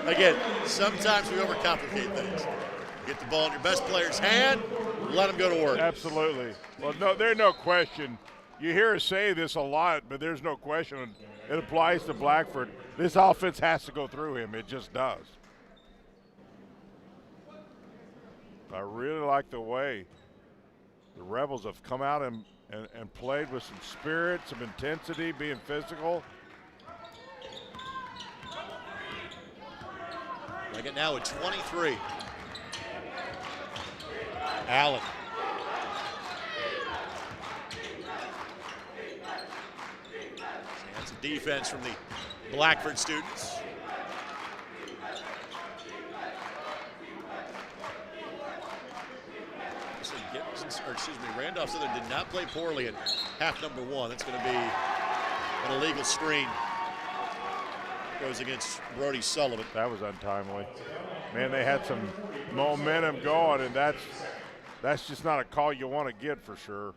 Again, sometimes we overcomplicate things. Get the ball in your best player's hand, let them go to work. Absolutely. Well, no, there's no question. You hear us say this a lot, but there's no question. It applies to Blackford. This offense has to go through him. It just does. I really like the way the Rebels have come out and played with some spirit, some intensity, being physical. Like it now at 23. Allen. That's a defense from the Blackford students. Randolph Southern did not play poorly in half number 1. That's going to be an illegal screen. Goes against Brody Sullivan. That was untimely. Man, they had some momentum going, and that's just not a call you want to get for sure.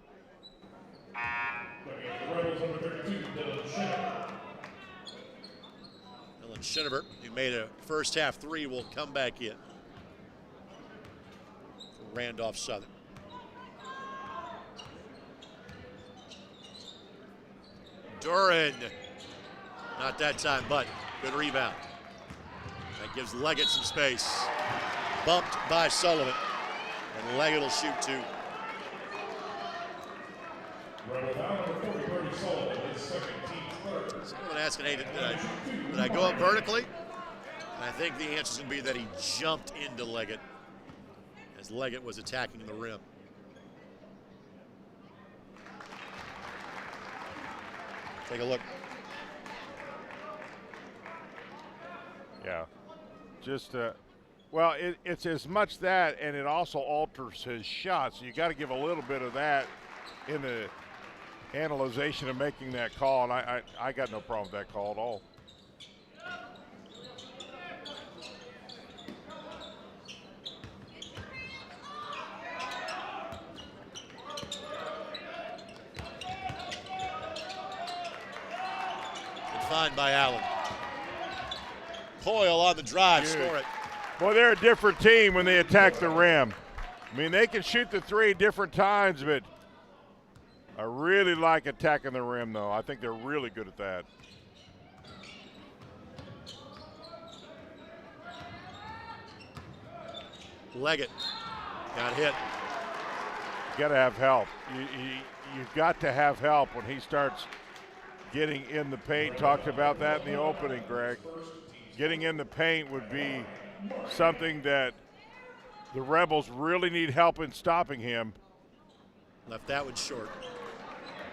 Dylan Schinnever, who made a first half 3, will come back in for Randolph Southern. Duran, not that time, but good rebound. That gives Leggett some space. Bumped by Sullivan, and Leggett will shoot 2. Someone asking, hey, did I go up vertically? And I think the answer is going to be that he jumped into Leggett as Leggett was attacking the rim. Take a look. Yeah, just Well, it's as much that, and it also alters his shot. So you got to give a little bit of that in the analyzation of making that call, and I got no problem with that call at all. And fine by Allen. Coyle on the drive, Good. score it. Boy, they're a different team when they attack the rim. I mean, they can shoot the three different times, but I really like attacking the rim, though. I think they're really good at that. Leggett got hit. You got to have help. You've got to have help when he starts getting in the paint. Talked about that in the opening, Greg. Getting in the paint would be something that the Rebels really need help in stopping him. Left that one short.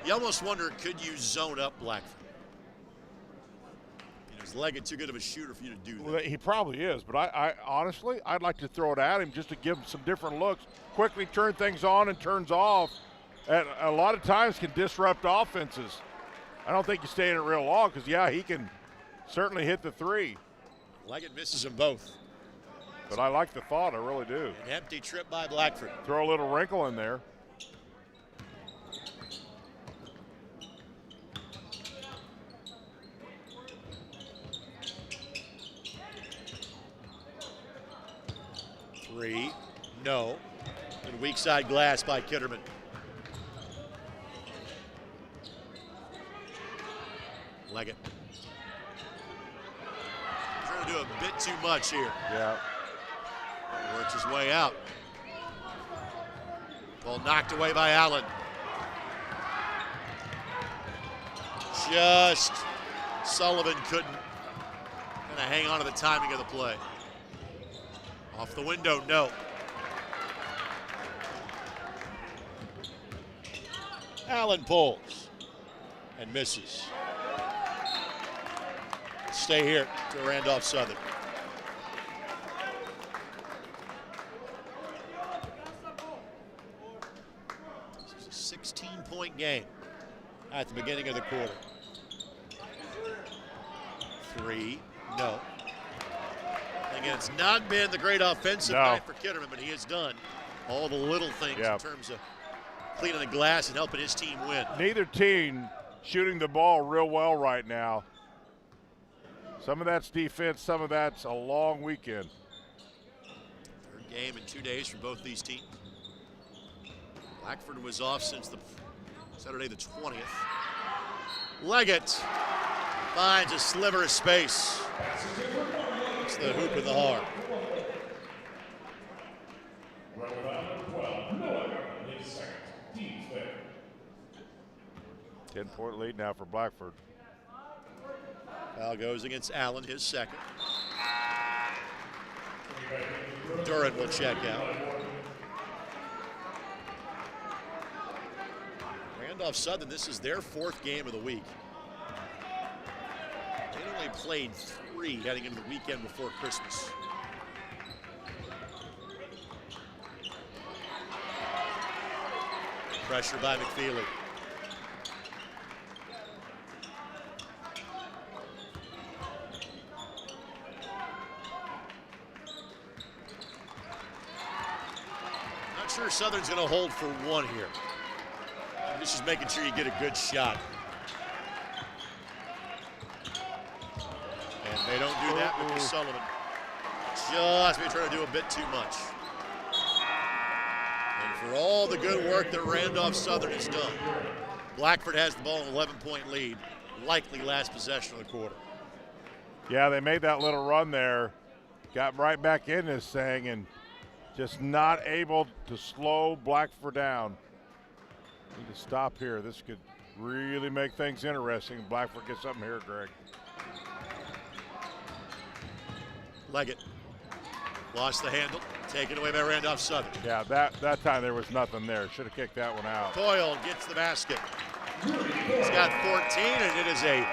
You almost wonder, could you zone up Blackford? Is Leggett too good of a shooter for you to do that? Well, he probably is, but I honestly, I'd like to throw it at him just to give him some different looks. Quickly turn things on and turns off. And a lot of times can disrupt offenses. I don't think you stay in it real long because, yeah, he can certainly hit the three. Leggett misses them both. But I like the thought, I really do. An empty trip by Blackford. Throw a little wrinkle in there. Three, no. And weak side glass by Kitterman. Leggett. Trying to do a bit too much here. Yeah. Works his way out. Ball knocked away by Allen. Just Sullivan couldn't kind of hang on to the timing of the play. Off the window, no. Allen pulls and misses. Stay here to Randolph Southern. It's a 16-point game at the beginning of the quarter. Three, no. Again, it's not been the great offensive night for Kitterman, but he has done all the little things in terms of cleaning the glass and helping his team win. Neither team shooting the ball real well right now. Some of that's defense, some of that's a long weekend. Third game in 2 days for both these teams. Blackford was off since the Saturday the 20th. Leggett finds a sliver of space. It's the hoop in the heart. 10-point lead now for Blackford. Foul goes against Allen, his second. Duran will check out. Randolph Southern, this is their fourth game of the week. They only played 3 heading into the weekend before Christmas. Pressure by McFeely. Not sure Southern's going to hold for one here. This is making sure you get a good shot. And they don't do that with Sullivan. Just maybe trying to do a bit too much. And for all the good work that Randolph Southern has done, Blackford has the ball in an 11-point lead, likely last possession of the quarter. Yeah, they made that little run there, got right back in this thing, and just not able to slow Blackford down. Need to stop here. This could really make things interesting. Blackford gets something here, Greg. Leggett lost the handle, taken away by Randolph Southern. Yeah, that time there was nothing there. Should have kicked that one out. Coyle gets the basket. He's got 14, and it is a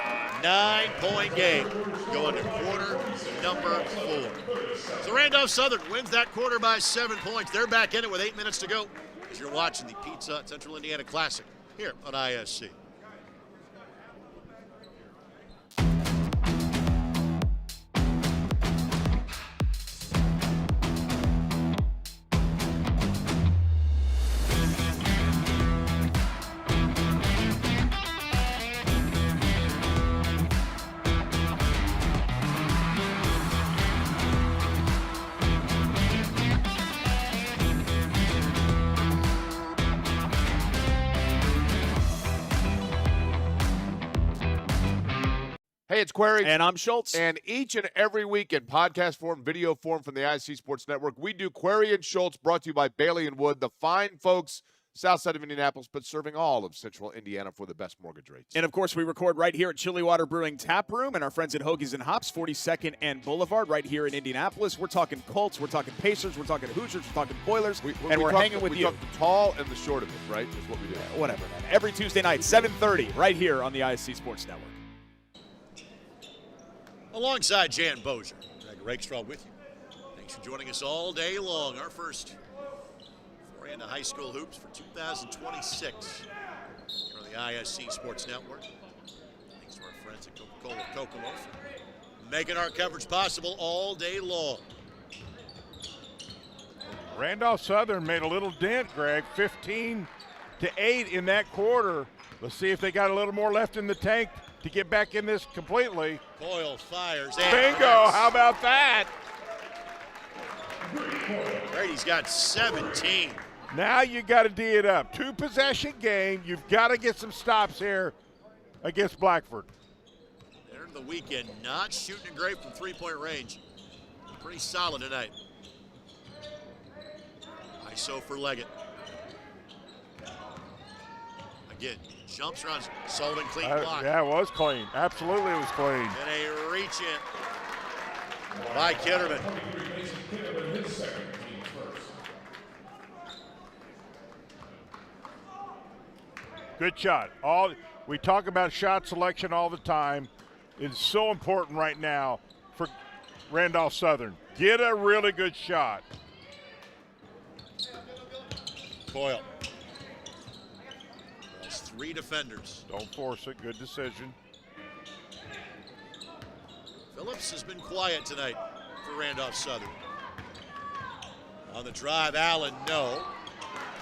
9-point game going to quarter number 4. So Randolph Southern wins that quarter by 7 points. They're back in it with 8 minutes to go as you're watching the Pizza Hut Central Indiana Classic here on ISC. Hey, it's Query. And I'm Schultz. And each and every week in podcast form, video form from the ISC Sports Network, we do Query and Schultz, brought to you by Bailey and Wood, the fine folks south side of Indianapolis, but serving all of central Indiana for the best mortgage rates. And, of course, we record right here at Chili Water Brewing Tap Room and our friends at Hoagies and Hops, 42nd and Boulevard, right here in Indianapolis. We're talking Colts, we're talking Pacers, we're talking Hoosiers, we're talking Boilers, we're hanging with you. We talk the tall and the short of it, right, is what we do. Whatever, man. Every Tuesday night, 7:30, right here on the ISC Sports Network. Alongside Jan Bozier, Greg Rakestraw with you. Thanks for joining us all day long. Our first foray into high school hoops for 2026 here on the ISC Sports Network. Thanks to our friends at Coca-Cola Kokomo for making our coverage possible all day long. Randolph Southern made a little dent, Greg, 15-8 in that quarter. Let's see if they got a little more left in the tank to get back in this completely. Coyle fires. Bingo, how about that? Brady's got 17. Now you got to D it up. 2-possession game. You've got to get some stops here against Blackford. They're in the weekend, not shooting it great from three-point range. Pretty solid tonight. ISO for Leggett. Again, jumps, runs, Sullivan clean block. Yeah, it was clean. Absolutely it was clean. And a reach in by Kitterman. Good shot. We talk about shot selection all the time. It's so important right now for Randolph Southern. Get a really good shot. Coyle. That's 3 defenders. Don't force it. Good decision. Phillips has been quiet tonight for Randolph Southern. On the drive, Allen, no.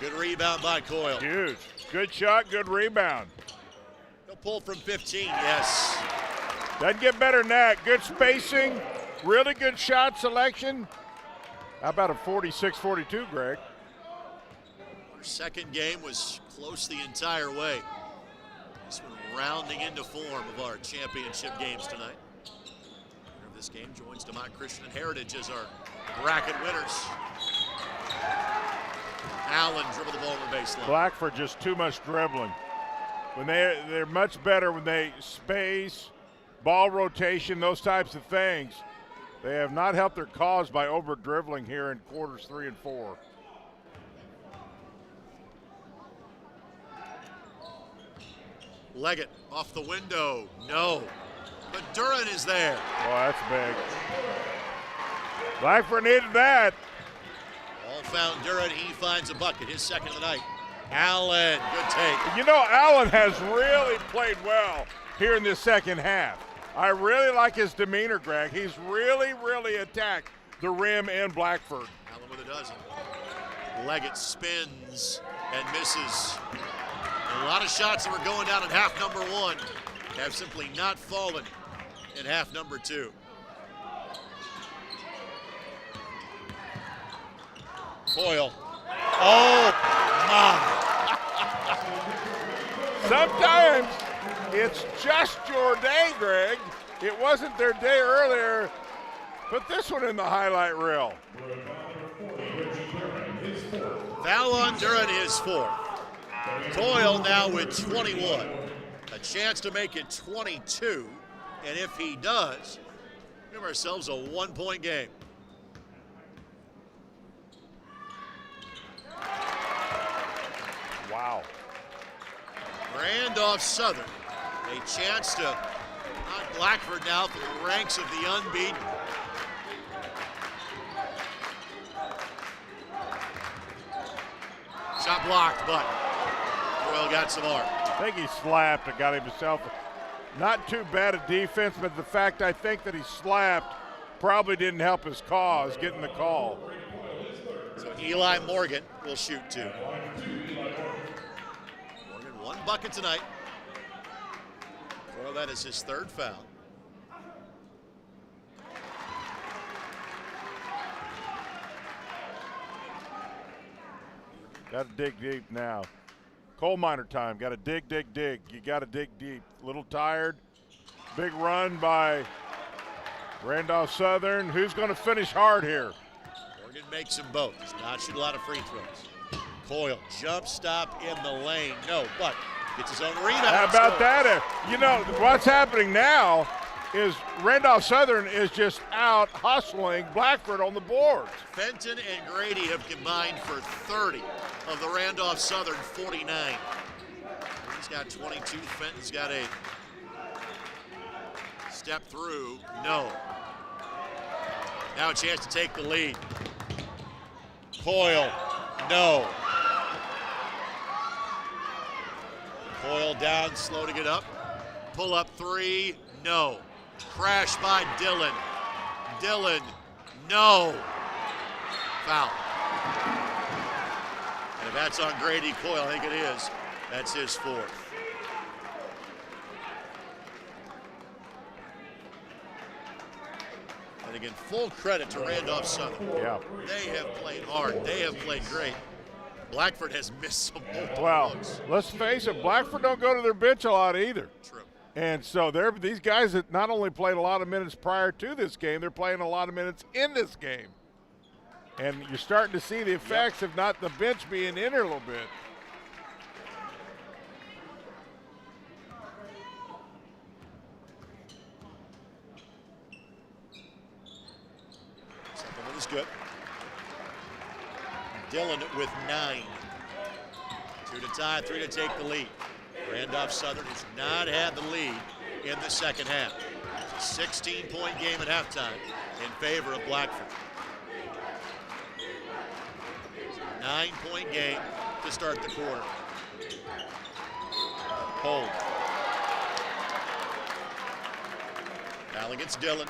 Good rebound by Coyle. Huge. Good shot, good rebound. He'll pull from 15, yes. Doesn't get better than that. Good spacing, really good shot selection. How about a 46-42, Greg? Our second game was close the entire way. This one rounding into form of our championship games tonight. Winner of this game joins DeMont Christian and Heritage as our bracket winners. Allen dribbled the ball on the baseline. Blackford just too much dribbling. When they're much better when they space, ball rotation, those types of things. They have not helped their cause by over dribbling here in quarters 3 and 4. Leggett off the window, no. But Duran is there. Oh, that's big. Blackford needed that. Ball found Duran, he finds a bucket, his second of the night. Allen, good take. You know, Allen has really played well here in this second half. I really like his demeanor, Greg. He's really attacked the rim and Blackford. Allen with a dozen. Leggett spins and misses. A lot of shots that were going down in half number 1 have simply not fallen in half number 2. Coyle. Oh, my. Sometimes it's just your day, Greg. It wasn't their day earlier. Put this one in the highlight reel. Foul on Duran, his 4th. Coyle now with 21. A chance to make it 22. And if he does, we have ourselves a 1-point game. Wow. Randolph Southern, a chance to knock Blackford now from the ranks of the unbeaten. Shot blocked, but Coyle got some arm. I think he slapped and got himself. Not too bad a defense, but the fact I think that he slapped probably didn't help his cause getting the call. So Eli Morgan will shoot 2. Morgan 1 bucket tonight. Well, that is his 3rd foul. Got to dig deep now. Coal miner time. Got to dig, dig, dig. You got to dig deep. A little tired. Big run by Randolph Southern. Who's going to finish hard here? Morgan makes them both. Does not shoot a lot of free throws. Coyle, jump stop in the lane. No, but gets his own rebound. How about that? You know, what's happening now is Randolph Southern is just out hustling Blackford on the boards. Fenton and Grady have combined for 30 of the Randolph Southern 49. He's got 22. Fenton's got 8. Step through, no. Now a chance to take the lead. Coyle, no. Coyle down, slow to get up. Pull up 3, no. Crash by Dillon. Dillon, no. Foul. And if that's on Grady Coyle, I think it is. That's his 4th. And again, full credit to Randolph Southern. Yeah. They have played hard. They have played great. Blackford has missed some looks. Let's face it, Blackford don't go to their bench a lot either. True. And so these guys that not only played a lot of minutes prior to this game, they're playing a lot of minutes in this game. And you're starting to see the effects of not the bench being in here a little bit. Second one is good. Dillon with 9. 2 to tie, 3 to take the lead. Randolph Southern has not had the lead in the second half. It's a 16-point game at halftime in favor of Blackford. 9-point game to start the quarter. Hold. Foul against Dillon.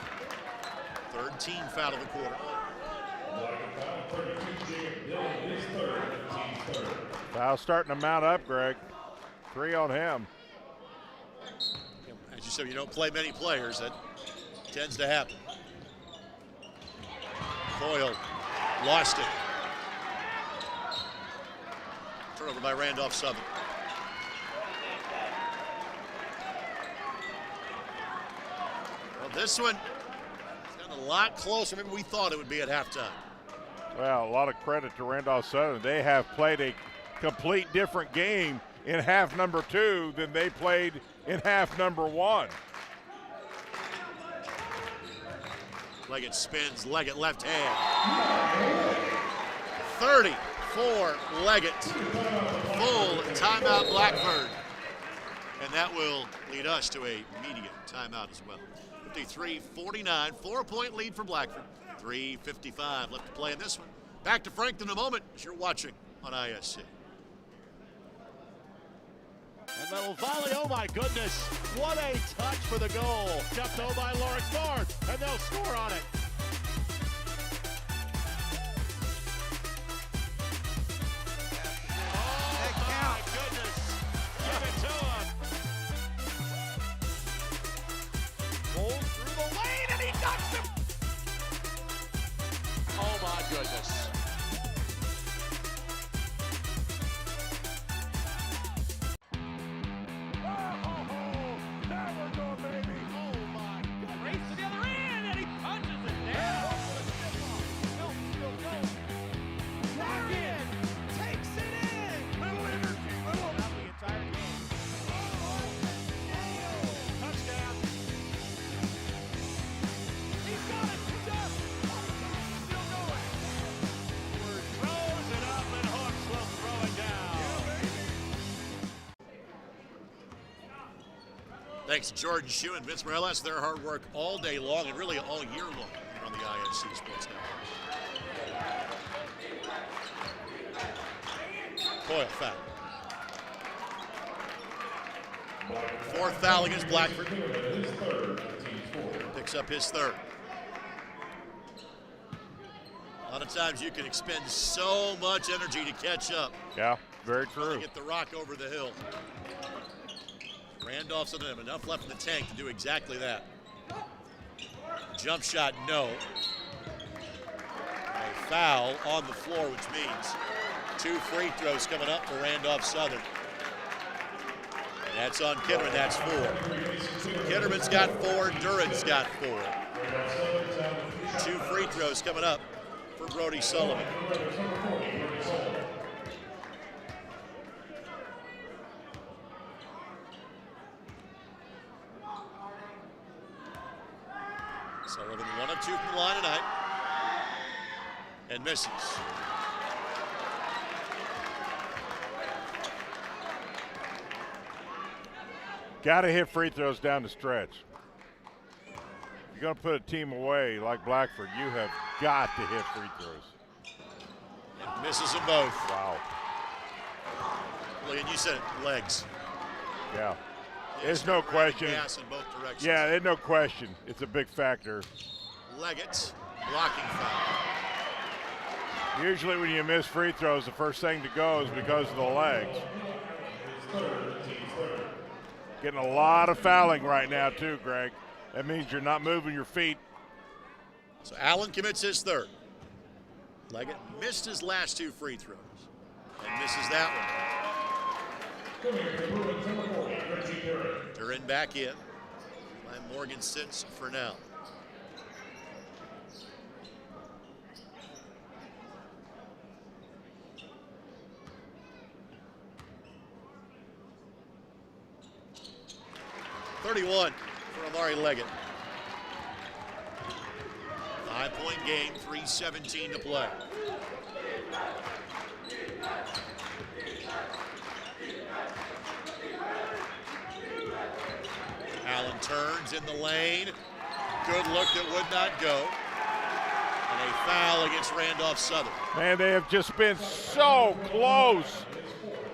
3rd team foul of the quarter. Foul starting to mount up, Greg. 3 on him. As you said, you don't play many players. That tends to happen. Coyle lost it. Turnover by Randolph Southern. Well, this one has gotten a lot closer than we thought it would be at halftime. Well, a lot of credit to Randolph Southern. They have played a complete different game in half number 2 than they played in half number 1. Leggett spins, Leggett left hand. 30 for Leggett. Full timeout Blackford. And that will lead us to a media timeout as well. 53-49, 4-point lead for Blackford. 3:55 left to play in this one. Back to Frankton in a moment as you're watching on ISC. And that'll volley, oh my goodness. What a touch for the goal. Jumped over by Lawrence North, and they'll score on it. Oh my goodness. Give it to him. Rolls through the lane, and he ducks him. Oh my goodness. Thanks to Jordan Shue and Vince Morales, their hard work all day long and really all year long here on the ISC Sports Network. Coyle foul. Fourth foul against Blackford. Picks up his third. A lot of times you can expend so much energy to catch up. Yeah, very true. Get the rock over the hill. Randolph doesn't have enough left in the tank to do exactly that. Jump shot, no. A foul on the floor, which means 2 free throws coming up for Randolph Southern. And that's on Kitterman, that's 4. Kitterman's got 4, Duran's got 4. 2 free throws coming up for Brody Sullivan. Sullivan 1 of 2 from the line tonight. And misses. Got to hit free throws down the stretch. If you're going to put a team away like Blackford, you have got to hit free throws. And misses them both. Wow. Look, and you said it, legs. Yeah. There's no question. Gas in both directions. Yeah, there's no question. It's a big factor. Leggett, blocking foul. Usually when you miss free throws, the first thing to go is because of the legs. Getting a lot of fouling right now too, Greg. That means you're not moving your feet. So Allen commits his third. Leggett missed his last 2 free throws and misses that one. Duran back in. Morgan sits for now. .31 for Amari Leggett. 5-point game, 3:17 to play. Allen turns in the lane. Good look that would not go. And a foul against Randolph Southern. Man, they have just been so close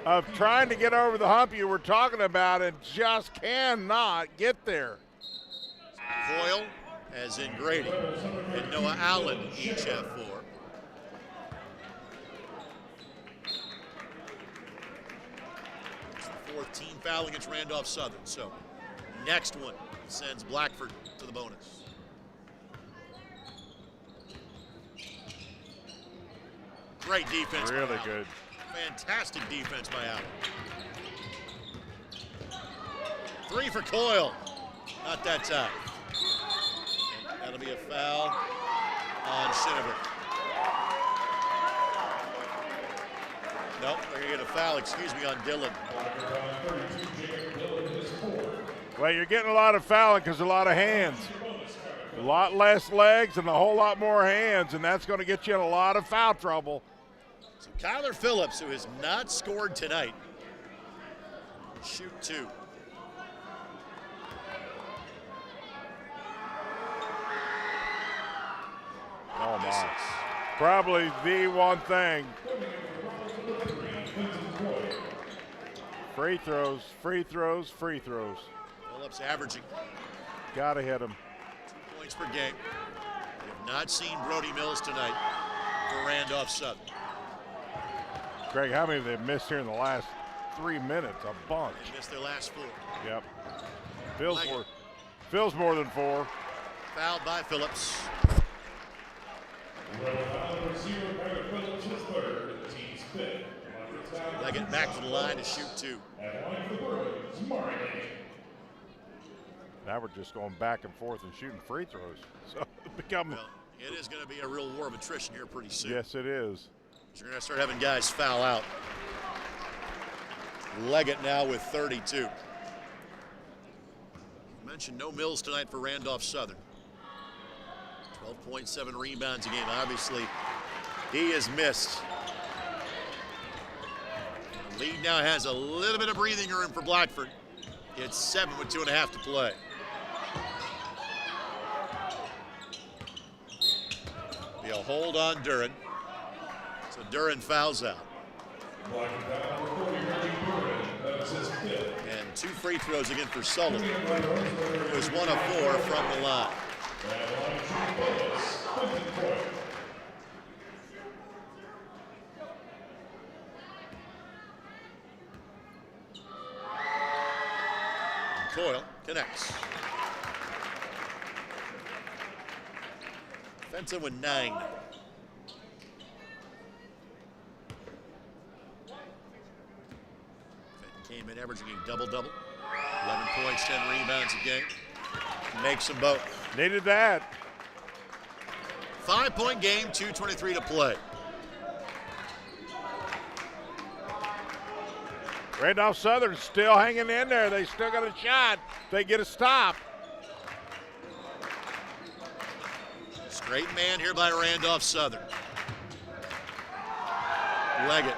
of trying to get over the hump you were talking about and just cannot get there. Coyle, as in Grady, and Noah Allen each have 4. It's the 4th team foul against Randolph Southern. So next one sends Blackford to the bonus. Great defense. Really good. Fantastic defense by Allen. 3 for Coyle. Not that time. And that'll be a foul on Schinneberg. Nope, they're going to get a foul, on Dillon. Well, you're getting a lot of fouling because a lot of hands. A lot less legs and a whole lot more hands, and that's going to get you in a lot of foul trouble. So Kyler Phillips, who has not scored tonight, shoot 2. Oh, my. Probably the one thing. Free throws, free throws, free throws. Phillips averaging. Got to hit him. 2 points per game. We have not seen Brody Mills tonight for Randolph Southern. Greg, how many have they missed here in the last 3 minutes? A bunch. They missed their last 4. Yep. Feels more than 4. Fouled by Phillips. Leggett back to the line to shoot 2. Now we're just going back and forth and shooting free throws. So it is going to be a real war of attrition here pretty soon. Yes, it is. You're going to start having guys foul out. Leggett now with 32. Mentioned no Mills tonight for Randolph Southern. 12.7 rebounds a game. Obviously, he has missed. The lead now has a little bit of breathing room for Blackford. It's 7 with 2.5 to play. Be a hold on Duren. So Duren fouls out. And 2 free throws again for Sullivan, who is 1 of 4 from the line. Coyle connects. Frankton with 9. Came in averaging a double-double. 11 points, 10 rebounds a game. Makes them both. Needed that. 5-point game, 2:23 to play. Randolph Southern still hanging in there. They still got a shot. They get a stop. Straight man here by Randolph Southern. Leggett.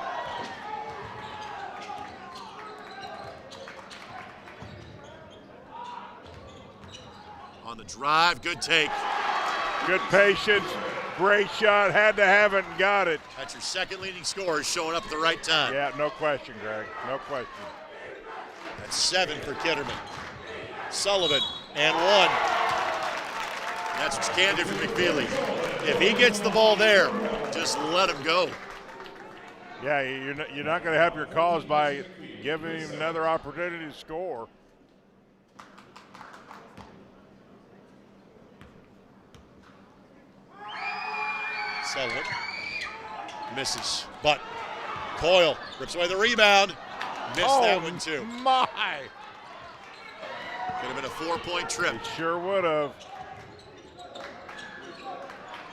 On the drive, good take. Good patience. Great shot. Had to have it and got it. That's your second leading scorer showing up at the right time. Yeah, no question, Greg. No question. That's 7 for Kitterman. Sullivan and 1. That's what you can do for McFeely. If he gets the ball there, just let him go. Yeah, you're not going to help your cause by giving him another opportunity to score. Sullivan misses, but Coyle rips away the rebound. Missed that one too. My! Could have been a 4-point trip. It sure would have.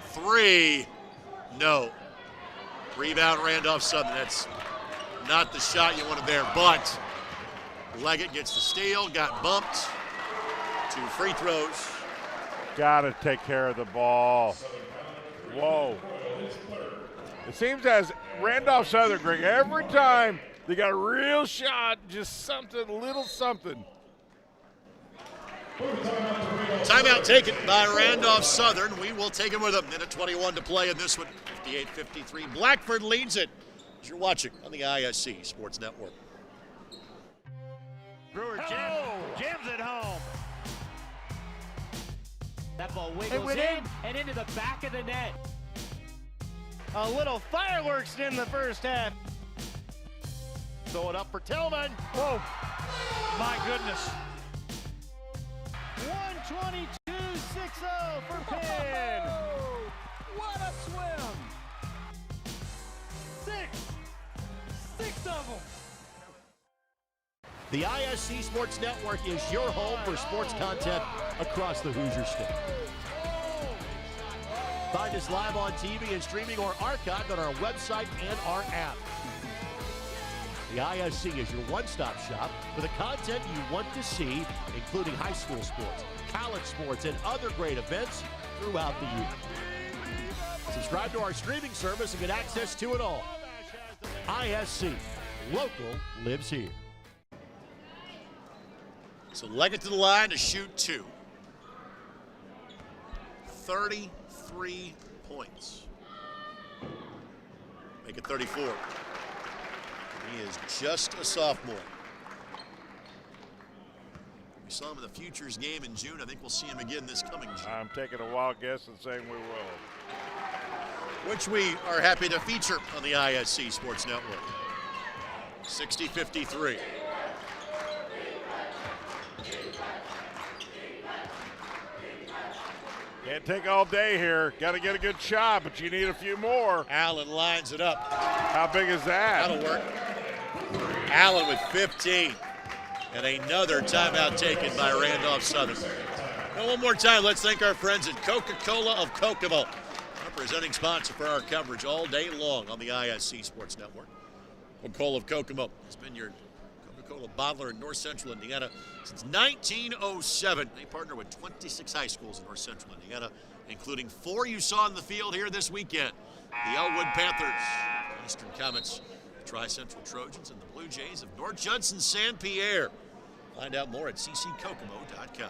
3, no. Rebound Randolph Southern. That's not the shot you wanted there, but Leggett gets the steal, got bumped. 2 free throws. Got to take care of the ball. Whoa. It seems as Randolph Southern, Greg, every time they got a real shot, just something, little something. Timeout taken by Randolph Southern. We will take it with them. Minute 21 to play in this one. 58-53. Blackford leads it as you're watching on the ISC Sports Network. Brewer jams it home. That ball wiggles in and into the back of the net. A little fireworks in the first half. Throw it up for Tillman. Whoa. My goodness. 122.60 for Penn. What a swim! 6 of them. The ISC Sports Network is your home for sports content across the Hoosier State. Find us live on TV and streaming or archived on our website and our app. The ISC is your one-stop shop for the content you want to see, including high school sports, college sports, and other great events throughout the year. Subscribe to our streaming service and get access to it all. ISC, local lives here. So Leggett to the line to shoot 2. 33 points. Make it 34. He is just a sophomore. We saw him in the Futures game in June. I think we'll see him again this coming June. I'm taking a wild guess and saying we will. Which we are happy to feature on the ISC Sports Network. 60-53. Can't take all day here. Got to get a good shot, but you need a few more. Allen lines it up. How big is that? That'll work. Allen with 15. And another timeout taken by Randolph Southern. And one more time, let's thank our friends at Coca-Cola of Kokomo, our presenting sponsor for our coverage all day long on the ISC Sports Network. Coca-Cola of Kokomo has been your Coca-Cola bottler in North Central Indiana since 1907. They partner with 26 high schools in North Central Indiana, including 4 you saw in the field here this weekend. The Elwood Panthers, Eastern Comets, the Tri-Central Trojans, and the Blue Jays of North Judson San Pierre. Find out more at cckokomo.com.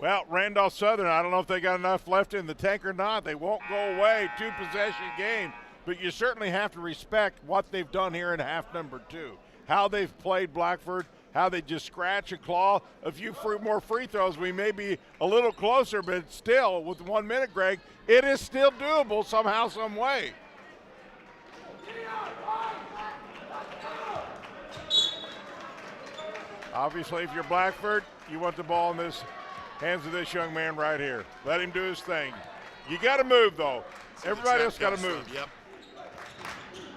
Well, Randolph Southern, I don't know if they got enough left in the tank or not. They won't go away. 2-possession game. But you certainly have to respect what they've done here in half number 2. How they've played Blackford, how they just scratch and claw. A few more free throws, we may be a little closer, but still, with 1 minute, Greg, it is still doable somehow, some way. Obviously, if you're Blackford, you want the ball in this hands of this young man right here. Let him do his thing. You got to move, though. Everybody else got to move. Yep.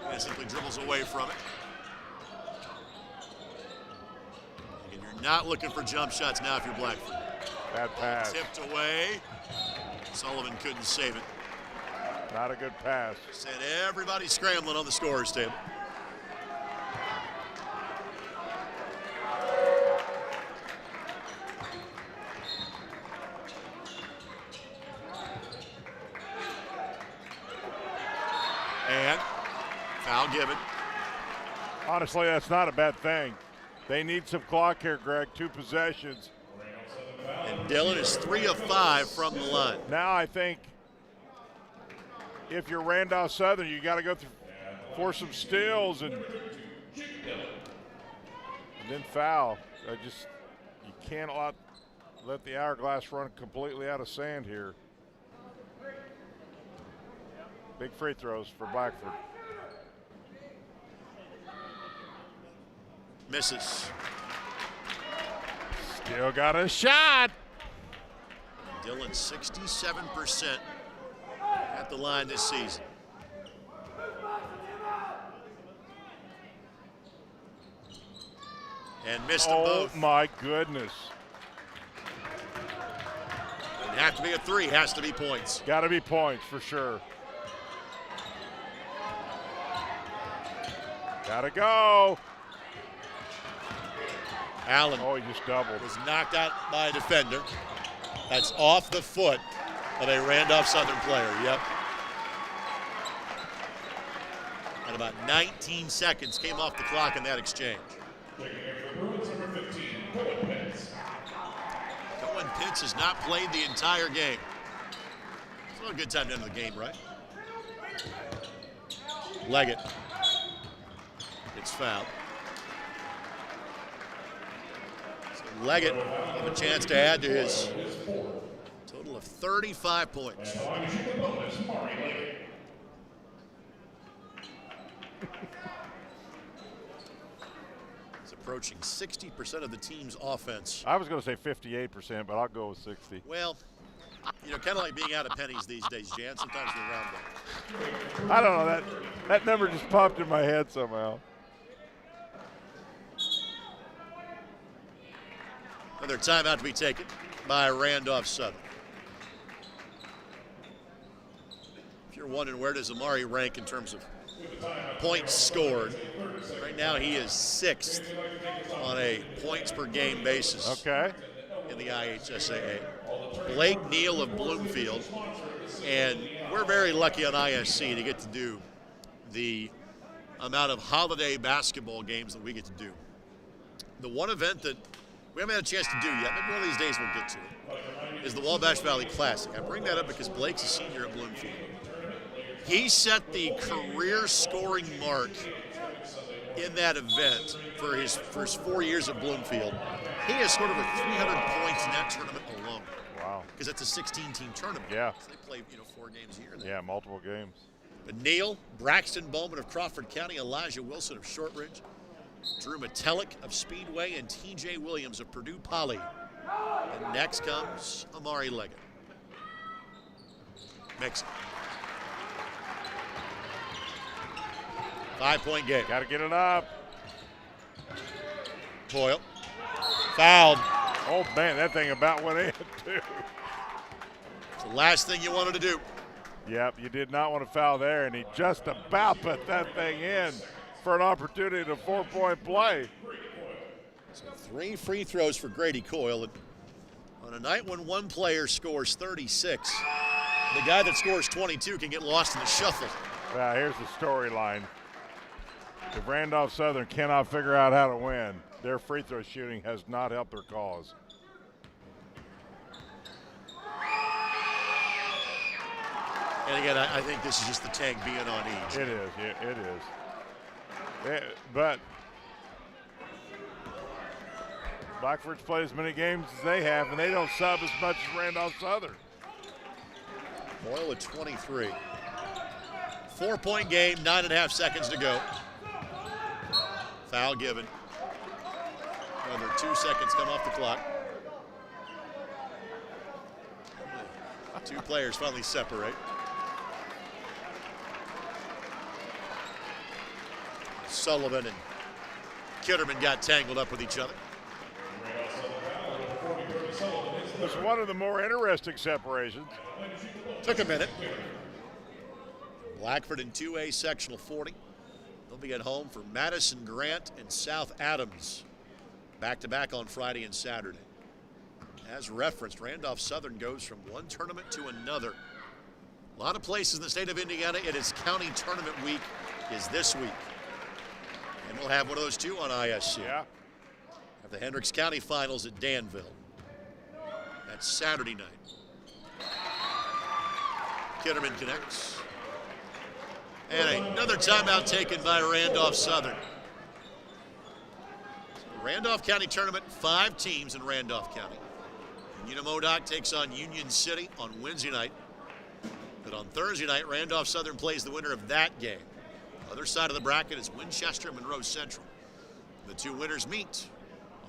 And simply dribbles away from it. And you're not looking for jump shots now if you're Blackford. Bad pass. Tipped away. Sullivan couldn't save it. Not a good pass. Said everybody scrambling on the scorer's table. And foul given. Honestly, that's not a bad thing. They need some clock here, Greg. 2 possessions. And Dillon is 3 of 5 from the line. Now I think if you're Randolph Southern, you got to go for some steals and then foul. You can't let the hourglass run completely out of sand here. Big free throws for Blackford. Misses. Still got a shot. Dillon 67% at the line this season. And missed them both. Oh my goodness. Doesn't have to be a 3, has to be points. Got to be points for sure. Gotta go. Allen. Oh, he just doubled. Was knocked out by a defender. That's off the foot of a Randolph Southern player. Yep. And about 19 seconds came off the clock in that exchange. Cohen Pitts has not played the entire game. It's not a good time to end the game, right? Leggett. It's fouled. So Leggett have a chance to add to his total of 35 points. It's approaching 60% of the team's offense. I was going to say 58%, but I'll go with 60. Well, you know, kind of like being out of pennies these days, Jan. Sometimes they round up. I don't know, that number just popped in my head somehow. Another timeout to be taken by Randolph Southern. If you're wondering where does Amari rank in terms of points scored, right now he is 6th on a points per game basis. Okay. In the IHSAA. Blake Neal of Bloomfield, and we're very lucky on ISC to get to do the amount of holiday basketball games that we get to do. The one event that we haven't had a chance to do yet, but one of these days we'll get to it, is the Wabash Valley Classic. I bring that up because Blake's a senior at Bloomfield. He set the career scoring mark in that event for his 4 years at Bloomfield. He has scored over 300 points in that tournament alone. Wow. Because that's a 16-team tournament. Yeah. So they play, 4 games a year. Yeah, multiple games. But Neal, Braxton Bowman of Crawford County, Elijah Wilson of Shortridge, Drew Metellic of Speedway, and TJ Williams of Purdue Poly. And next comes Amari Leggett. Mixon. 5-point game. Got to get it up. Toyle. Fouled. Oh, man, that thing about went in, too. It's the last thing you wanted to do. Yep, you did not want to foul there, and he just about put that thing in for an opportunity to 4-point play. So 3 free throws for Grady Coyle. And on a night when one player scores 36, the guy that scores 22 can get lost in the shuffle. Here's the storyline. If Randolph Southern cannot figure out how to win, their free throw shooting has not helped their cause. And again, I think this is just the tank being on ease. It is, it is. But Blackford's played as many games as they have, and they don't sub as much as Randolph Southern. Boyle with 23. 4-point game, 9.5 seconds to go. Foul given. Another 2 seconds come off the clock. Two players finally separate. Sullivan and Kitterman got tangled up with each other. It was one of the more interesting separations. Took a minute. Blackford in 2A sectional 40. They'll be at home for Madison Grant and South Adams. Back-to-back on Friday and Saturday. As referenced, Randolph Southern goes from one tournament to another. A lot of places in the state of Indiana, it is county tournament week is this week. And we'll have one of those too on ISC. Yeah. Have the Hendricks County Finals at Danville. That's Saturday night. Kitterman connects. And another timeout taken by Randolph Southern. Randolph County Tournament, 5 teams in Randolph County. Unimodoc takes on Union City on Wednesday night. But on Thursday night, Randolph Southern plays the winner of that game. Other side of the bracket is Winchester Monroe Central. The two winners meet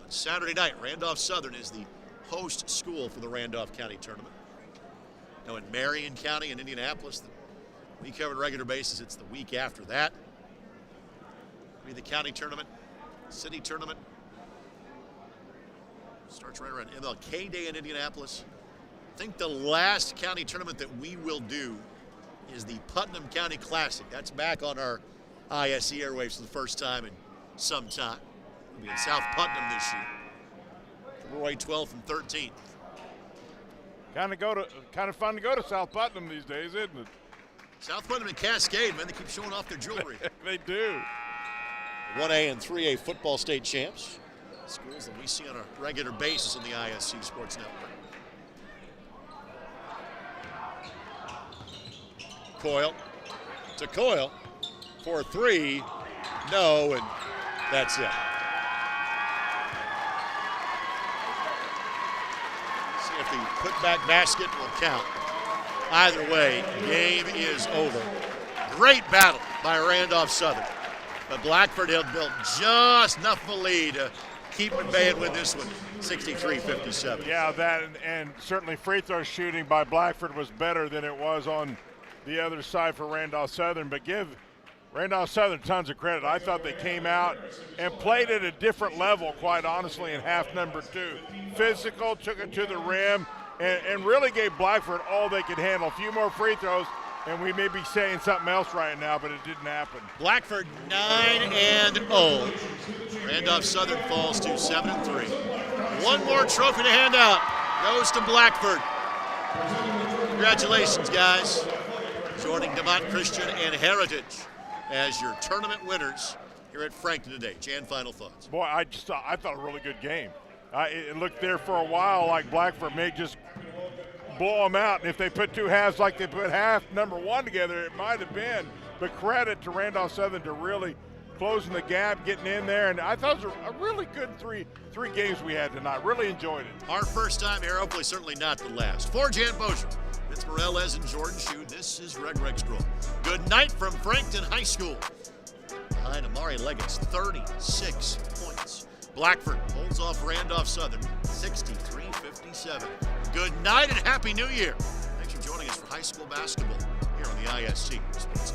on Saturday night. Randolph Southern is the host school for the Randolph County Tournament. Now in Marion County and Indianapolis, we cover on a regular basis. It's the week after that. It'll be the county tournament, city tournament. Starts right around MLK Day in Indianapolis. I think the last county tournament that we will do is the Putnam County Classic. That's back on our ISC airwaves for the first time in some time. We'll be in South Putnam this year, February 12th and 13th. Kind of fun to go to South Putnam these days, isn't it? South Putnam and Cascade, man, they keep showing off their jewelry. They do. 1A and 3A football state champs. Schools that we see on a regular basis in the ISC Sports Network. Coyle to Coyle for 3. No, and that's it. See if the putback basket will count. Either way, game is over. Great battle by Randolph Southern. But Blackford had built just enough of a lead to keep at bay and win this one, 63-57. Yeah, that and certainly free throw shooting by Blackford was better than it was on the other side for Randolph Southern. But give Randolph Southern tons of credit. I thought they came out and played at a different level, quite honestly, in half number 2. Physical, took it to the rim, and really gave Blackford all they could handle. A few more free throws, and we may be saying something else right now, but it didn't happen. Blackford 9-0. Randolph Southern falls to 7-3. One more trophy to hand out. Goes to Blackford. Congratulations, guys. Joining DeMont Christian and Heritage as your tournament winners here at Frankton today. Jan, final thoughts. Boy, I thought a really good game. It looked there for a while like Blackford may just blow them out. And if they put two halves like they put half number 1 together, it might have been. But credit to Randolph Southern to really closing the gap, getting in there. And I thought it was a really good three games we had tonight. Really enjoyed it. Our first time here, hopefully certainly not the last. For Jan Bozier, Vince Morales, and Jordan Shue, this is Reg Stroll. Good night from Frankton High School. Behind Amari Leggett's 36 points. Blackford holds off Randolph Southern 63-57. Good night and Happy New Year. Thanks for joining us for high school basketball here on the ISC Sports